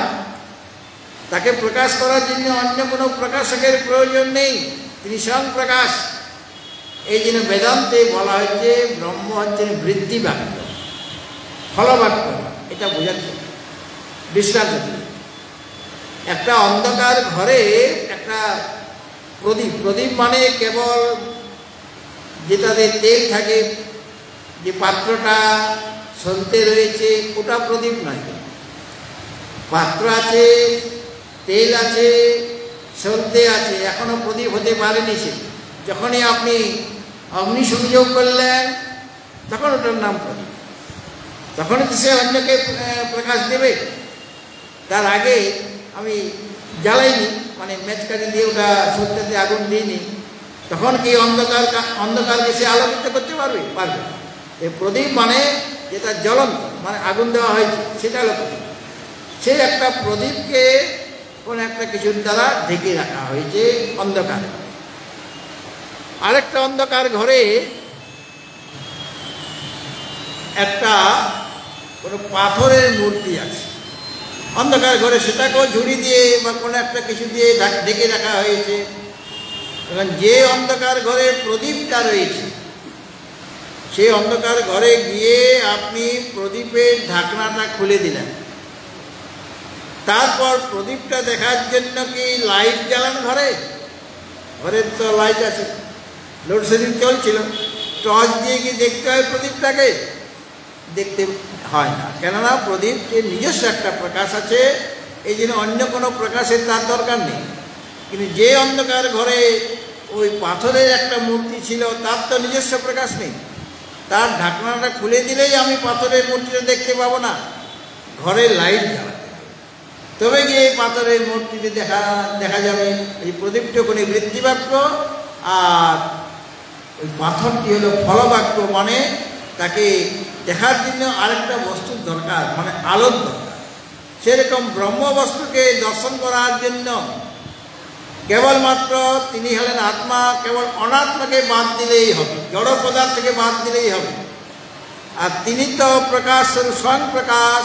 তাকে প্রকাশ করার জন্য অন্য কোনো প্রকাশকের প্রয়োজন নেই। তিনি স্বয়ং প্রকাশ। এই জন্য বেদান্তে বলা হয়েছে ব্রহ্ম হচ্ছেন বৃদ্ধি বাক্য, ফলবাক্য। এটা বোঝাচ্ছে দৃষ্টান্ত দিয়ে। একটা অন্ধকার ঘরে একটা প্রদীপ, প্রদীপ মানে কেবল যেটাতে তেল থাকে, যে পাত্রটা সলতে রয়েছে ওটা প্রদীপ নয়। পাত্র আছে, তেল আছে, সলতে আছে, এখনো প্রদীপ হতে পারেনি সে। যখনই আপনি অগ্নি সংযোগ করলেন তখন ওটার নাম প্রদীপ। তখনই তো সে অন্যকে প্রকাশ দেবে। তার আগে আমি জ্বালাইনি, মানে মেচকারি দিয়ে ওটা সত্যতে আগুন দিইনি, তখন কি অন্ধকারকে সে আলোকিত করতে পারবে? পারবে না। এই প্রদীপ মানে যেটা জ্বলন্ত, মানে আগুন দেওয়া হয়েছে, সেটা হলো প্রদীপ। সেই একটা প্রদীপকে কোনো একটা কিছুর দ্বারা ঢেকে রাখা হয়েছে অন্ধকার। আরেকটা অন্ধকার ঘরে একটা কোনো পাথরের মূর্তি আছে অন্ধকার ঘরে, সেটাকেও ঝুড়ি দিয়ে বা কোনো একটা কিছু দিয়ে ঢেকে রাখা হয়েছে। এখন যে অন্ধকার ঘরে প্রদীপটা রয়েছে, সেই অন্ধকার ঘরে গিয়ে আপনি প্রদীপের ঢাকনাটা খুলে দিলেন, তারপর প্রদীপটা দেখার জন্য কি লাইট জ্বালান ঘরে? ঘরের তো লাইট আছে, লোডশেডিং চলছিল, টর্চ দিয়ে কি দেখতে হয় প্রদীপটাকে? দেখতে হয় না, কেননা প্রদীপের নিজস্ব একটা প্রকাশ আছে, এই জন্য অন্য কোনো প্রকাশের তার দরকার নেই। কিন্তু যে অন্ধকার ঘরে ওই পাথরের একটা মূর্তি ছিল, তার তো নিজস্ব প্রকাশ নেই। তার ঢাকনাটা খুলে দিলেই আমি পাথরের মূর্তিটা দেখতে পাবো না, ঘরে লাইট জ্বালাতে হবে, তবে গিয়ে এই পাথরের মূর্তিটি দেখা যাবে। এই প্রদীপটি ওখানে বৃত্তিবাক্য, আর ওই পাথরটি হলো ফলবাক্য, মানে তাকে দেখার জন্য আরেকটা বস্তুর দরকার, মানে আলোর দরকার। সেরকম ব্রহ্ম বস্তুকে দর্শন করার জন্য কেবলমাত্র তিনি হলেন আত্মা, কেবল অনাত্মাকে বাদ দিলেই হবে, জড় পদার্থকে বাদ দিলেই হবে। আর তিনি তো প্রকাশ স্বরূপ, স্বয়ং প্রকাশ,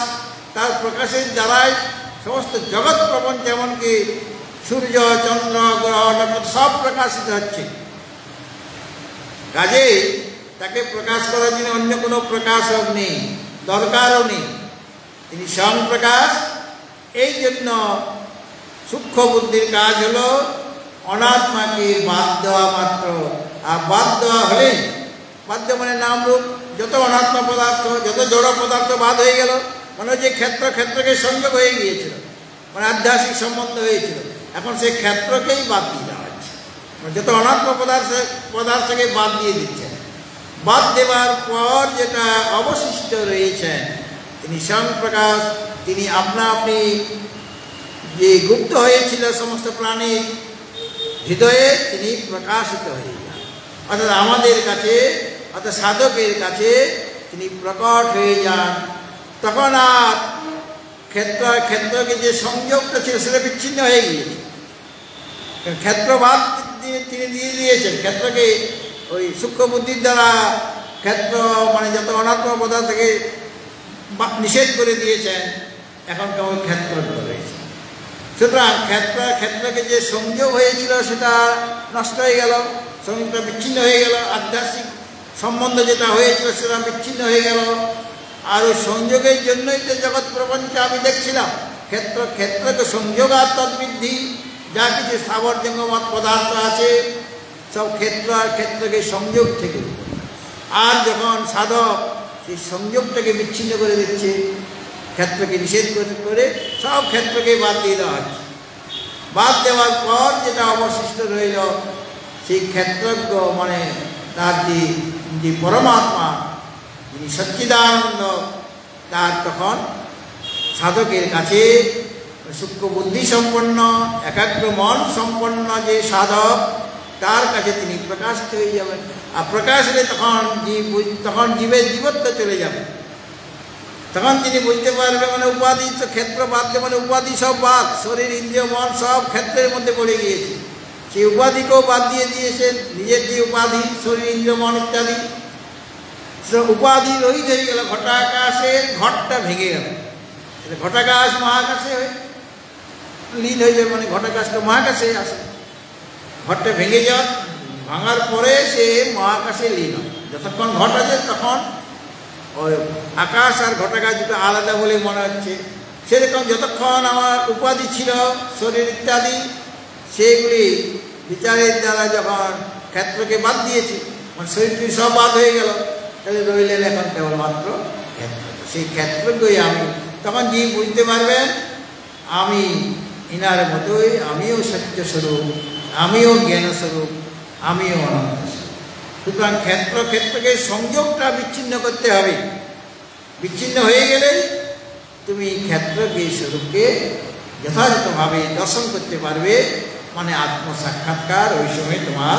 তার প্রকাশের দ্বারাই সমস্ত জগৎ প্রপঞ্চ, এমনকি সূর্য, চন্দ্র, গ্রহ, নক্ষত্র সব প্রকাশিত হচ্ছে। কাজেই তাকে প্রকাশ করার জন্য অন্য কোনো প্রকাশক নেই, দরকারও নেই, তিনি স্বয়ং প্রকাশ। এই জন্য সূক্ষ্ম বুদ্ধির কাজ হলো অনাত্মাকে বাদ দেওয়া মাত্র। আর বাদ দেওয়া হলেই, বাদ দেওয়া মানে নামরূপ, যত অনাত্মা পদার্থ, যত জড় পদার্থ বাদ হয়ে গেল। মানে যে ক্ষেত্রকে সংযোগ হয়ে গিয়েছিল, মানে আধ্যাত্মিক সম্বন্ধ হয়েছিল, এখন সেই ক্ষেত্রকেই বাদ দিয়ে দেওয়া হচ্ছে, যত অনাত্মা পদার্থকে বাদ দিয়ে দিচ্ছে। বাদ দেওয়ার পর যেটা অবশিষ্ট রয়েছেন তিনি স্বয়ং প্রকাশ, তিনি আপনি যে গুপ্ত হয়েছিল সমস্ত প্রাণীর হৃদয়ে, তিনি প্রকাশিত হয়ে যান। অর্থাৎ আমাদের কাছে, অর্থাৎ সাধকের কাছে তিনি প্রকট হয়ে যান। তখন আর ক্ষেত্রকে যে সংযোগটা ছিল সেটা বিচ্ছিন্ন হয়ে গিয়েছে। ক্ষেত্রবাদ তিনি দিয়ে দিয়েছেন, ক্ষেত্রকে ওই সূক্ষ্ম বুদ্ধির দ্বারা ক্ষেত্র মানে যত অনাত্মা পদার্থকে নিষেধ করে দিয়েছেন, এখন কেবল ক্ষেত্র রয়েছে। সুতরাং ক্ষেত্রকে যে সংযোগ হয়েছিল সেটা নষ্ট হয়ে গেল, সংযোগটা বিচ্ছিন্ন হয়ে গেল, আধ্যাত্মিক সম্বন্ধ যেটা হয়েছিল সেটা বিচ্ছিন্ন হয়ে গেল। আর ওই সংযোগের জন্যই তো জগৎ প্রপঞ্চ আমি দেখছিলাম। ক্ষেত্রকে সংযোগ আর তদ্বৃদ্ধি, যা কিছু স্থাবর জঙ্গমাত পদার্থ আছে সব ক্ষেত্র আর ক্ষেত্রকে সংযোগ থেকে। আর যখন সাধক সেই সংযোগটাকে বিচ্ছিন্ন করে দিচ্ছে, ক্ষেত্রকে নিষেধ করে সব ক্ষেত্রকে বাদ দিয়ে দেওয়া হচ্ছে। বাদ দেওয়ার পর যেটা অবশিষ্ট রইল সেই ক্ষেত্রজ্ঞ, মানে তার যে পরমাত্মা, যিনি সচ্চিদানন্দ, তার তখন সাধকের কাছে সূক্ষ্ম বুদ্ধি সম্পন্ন, একাগ্র মন সম্পন্ন যে সাধক, তার কাছে তিনি প্রকাশিত হয়ে যাবেন। আর প্রকাশ হলে তখন জীবের জীবত্ব চলে যাবে। তখন তিনি বুঝতে পারবে, মানে উপাধি তো ক্ষেত্র বাদ দিয়ে, মানে উপাধি সব বাদ, শরীর ইন্দ্রিয় মন সব ক্ষেত্রের মধ্যে পড়ে গিয়েছে। সেই উপাধিকেও বাদ দিয়ে দিয়েছেন, নিজের যে উপাধি শরীর ইন্দ্রিয় মন ইত্যাদি, উপাধি রহিত হয়ে গেল। ঘটাকাশের ঘটটা ভেঙে গেল, ঘটাকাশ মহাকাশে লীন হয়ে যাবে, মানে ঘটাকাশটা মহাকাশে আসে। ঘটটা ভেঙে যাওয়া, ভাঙার পরে সে মহাকাশে লীন হয়। যতক্ষণ ঘট আছে তখন ওই আকাশ আর ঘটাকাশ দুটো আলাদা বলে মনে হচ্ছে। সেরকম যতক্ষণ আমার উপাধি ছিল শরীর ইত্যাদি, সেগুলি বিচারের দ্বারা যখন ক্ষেত্রকে বাদ দিয়েছি, মানে শরীরটি সব বাদ হয়ে গেল, তাহলে রইলেন এখন কেবলমাত্র ক্ষেত্র। সেই ক্ষেত্রকেই আমি, তখন যিনি বুঝতে পারবেন আমি ইনার মতোই, আমিও সত্যস্বরূপ, আমিও জ্ঞানস্বরূপ, আমিও অনন্ত স্বরূপ। সুতরাং ক্ষেত্রকে সংযোগটা বিচ্ছিন্ন করতে হবে। বিচ্ছিন্ন হয়ে গেলে তুমি ক্ষেত্রকে স্বরূপকে যথাযথভাবে দর্শন করতে পারবে, মানে আত্মসাক্ষাৎকার ওই সময় তোমার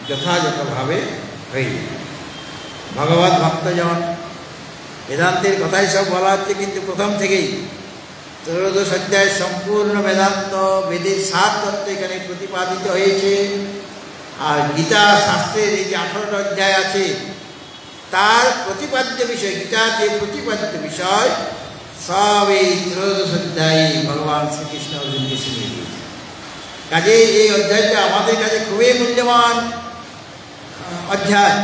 যথাযথভাবে হয়ে যাবে। ভগবত ভক্তজন, বেদান্তের কথাই সব বলা হচ্ছে, কিন্তু প্রথম থেকেই 13 অধ্যায় সম্পূর্ণ বেদান্ত, বেদের 7 তত্ত্ব এখানে প্রতিপাদিত হয়েছে। আর গীতা শাস্ত্রের এই যে 18টা অধ্যায় আছে, তার প্রতিপাদ্য বিষয়, গীতার যে প্রতিপাদ্য বিষয় সব এই 13 অধ্যায় ভগবান শ্রীকৃষ্ণ অর্জুনকে শিখিয়ে দিয়েছে। কাজে এই অধ্যায়টা আমাদের কাছে খুবই মূল্যবান অধ্যায়।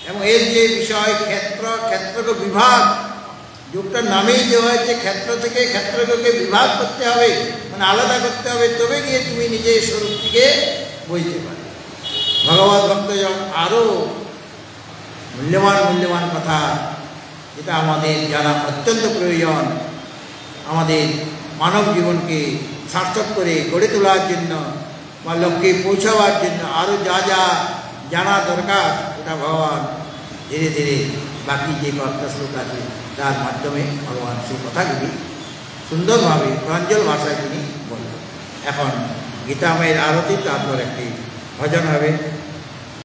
এবং এর যে বিষয় ক্ষেত্রকে বিভাগ, যুগটার নামেই দেওয়া হয়েছে, ক্ষেত্র থেকে ক্ষেত্রকে বিভাগ করতে হবে, মানে আলাদা করতে হবে, তবে গিয়ে তুমি নিজের স্বরূপটিকে বুঝতে পারবে। ভগবত ভক্তজন আরও মূল্যবান কথা, যেটা আমাদের জানা অত্যন্ত প্রয়োজন, আমাদের মানব জীবনকে সার্থক করে গড়ে তোলার জন্য বা লক্ষ্যে পৌঁছাবার জন্য আরও যা যা জানা দরকার, এটা ভগবান ধীরে ধীরে বাকি যে কয়েকটা শ্লোক আছে তার মাধ্যমে ভগবান সেই কথাগুলি সুন্দরভাবে প্রাঞ্জল ভাষায় তিনি বলবেন। এখন গীতাময়ের আরতি, তারপর একটি ভজন হবে।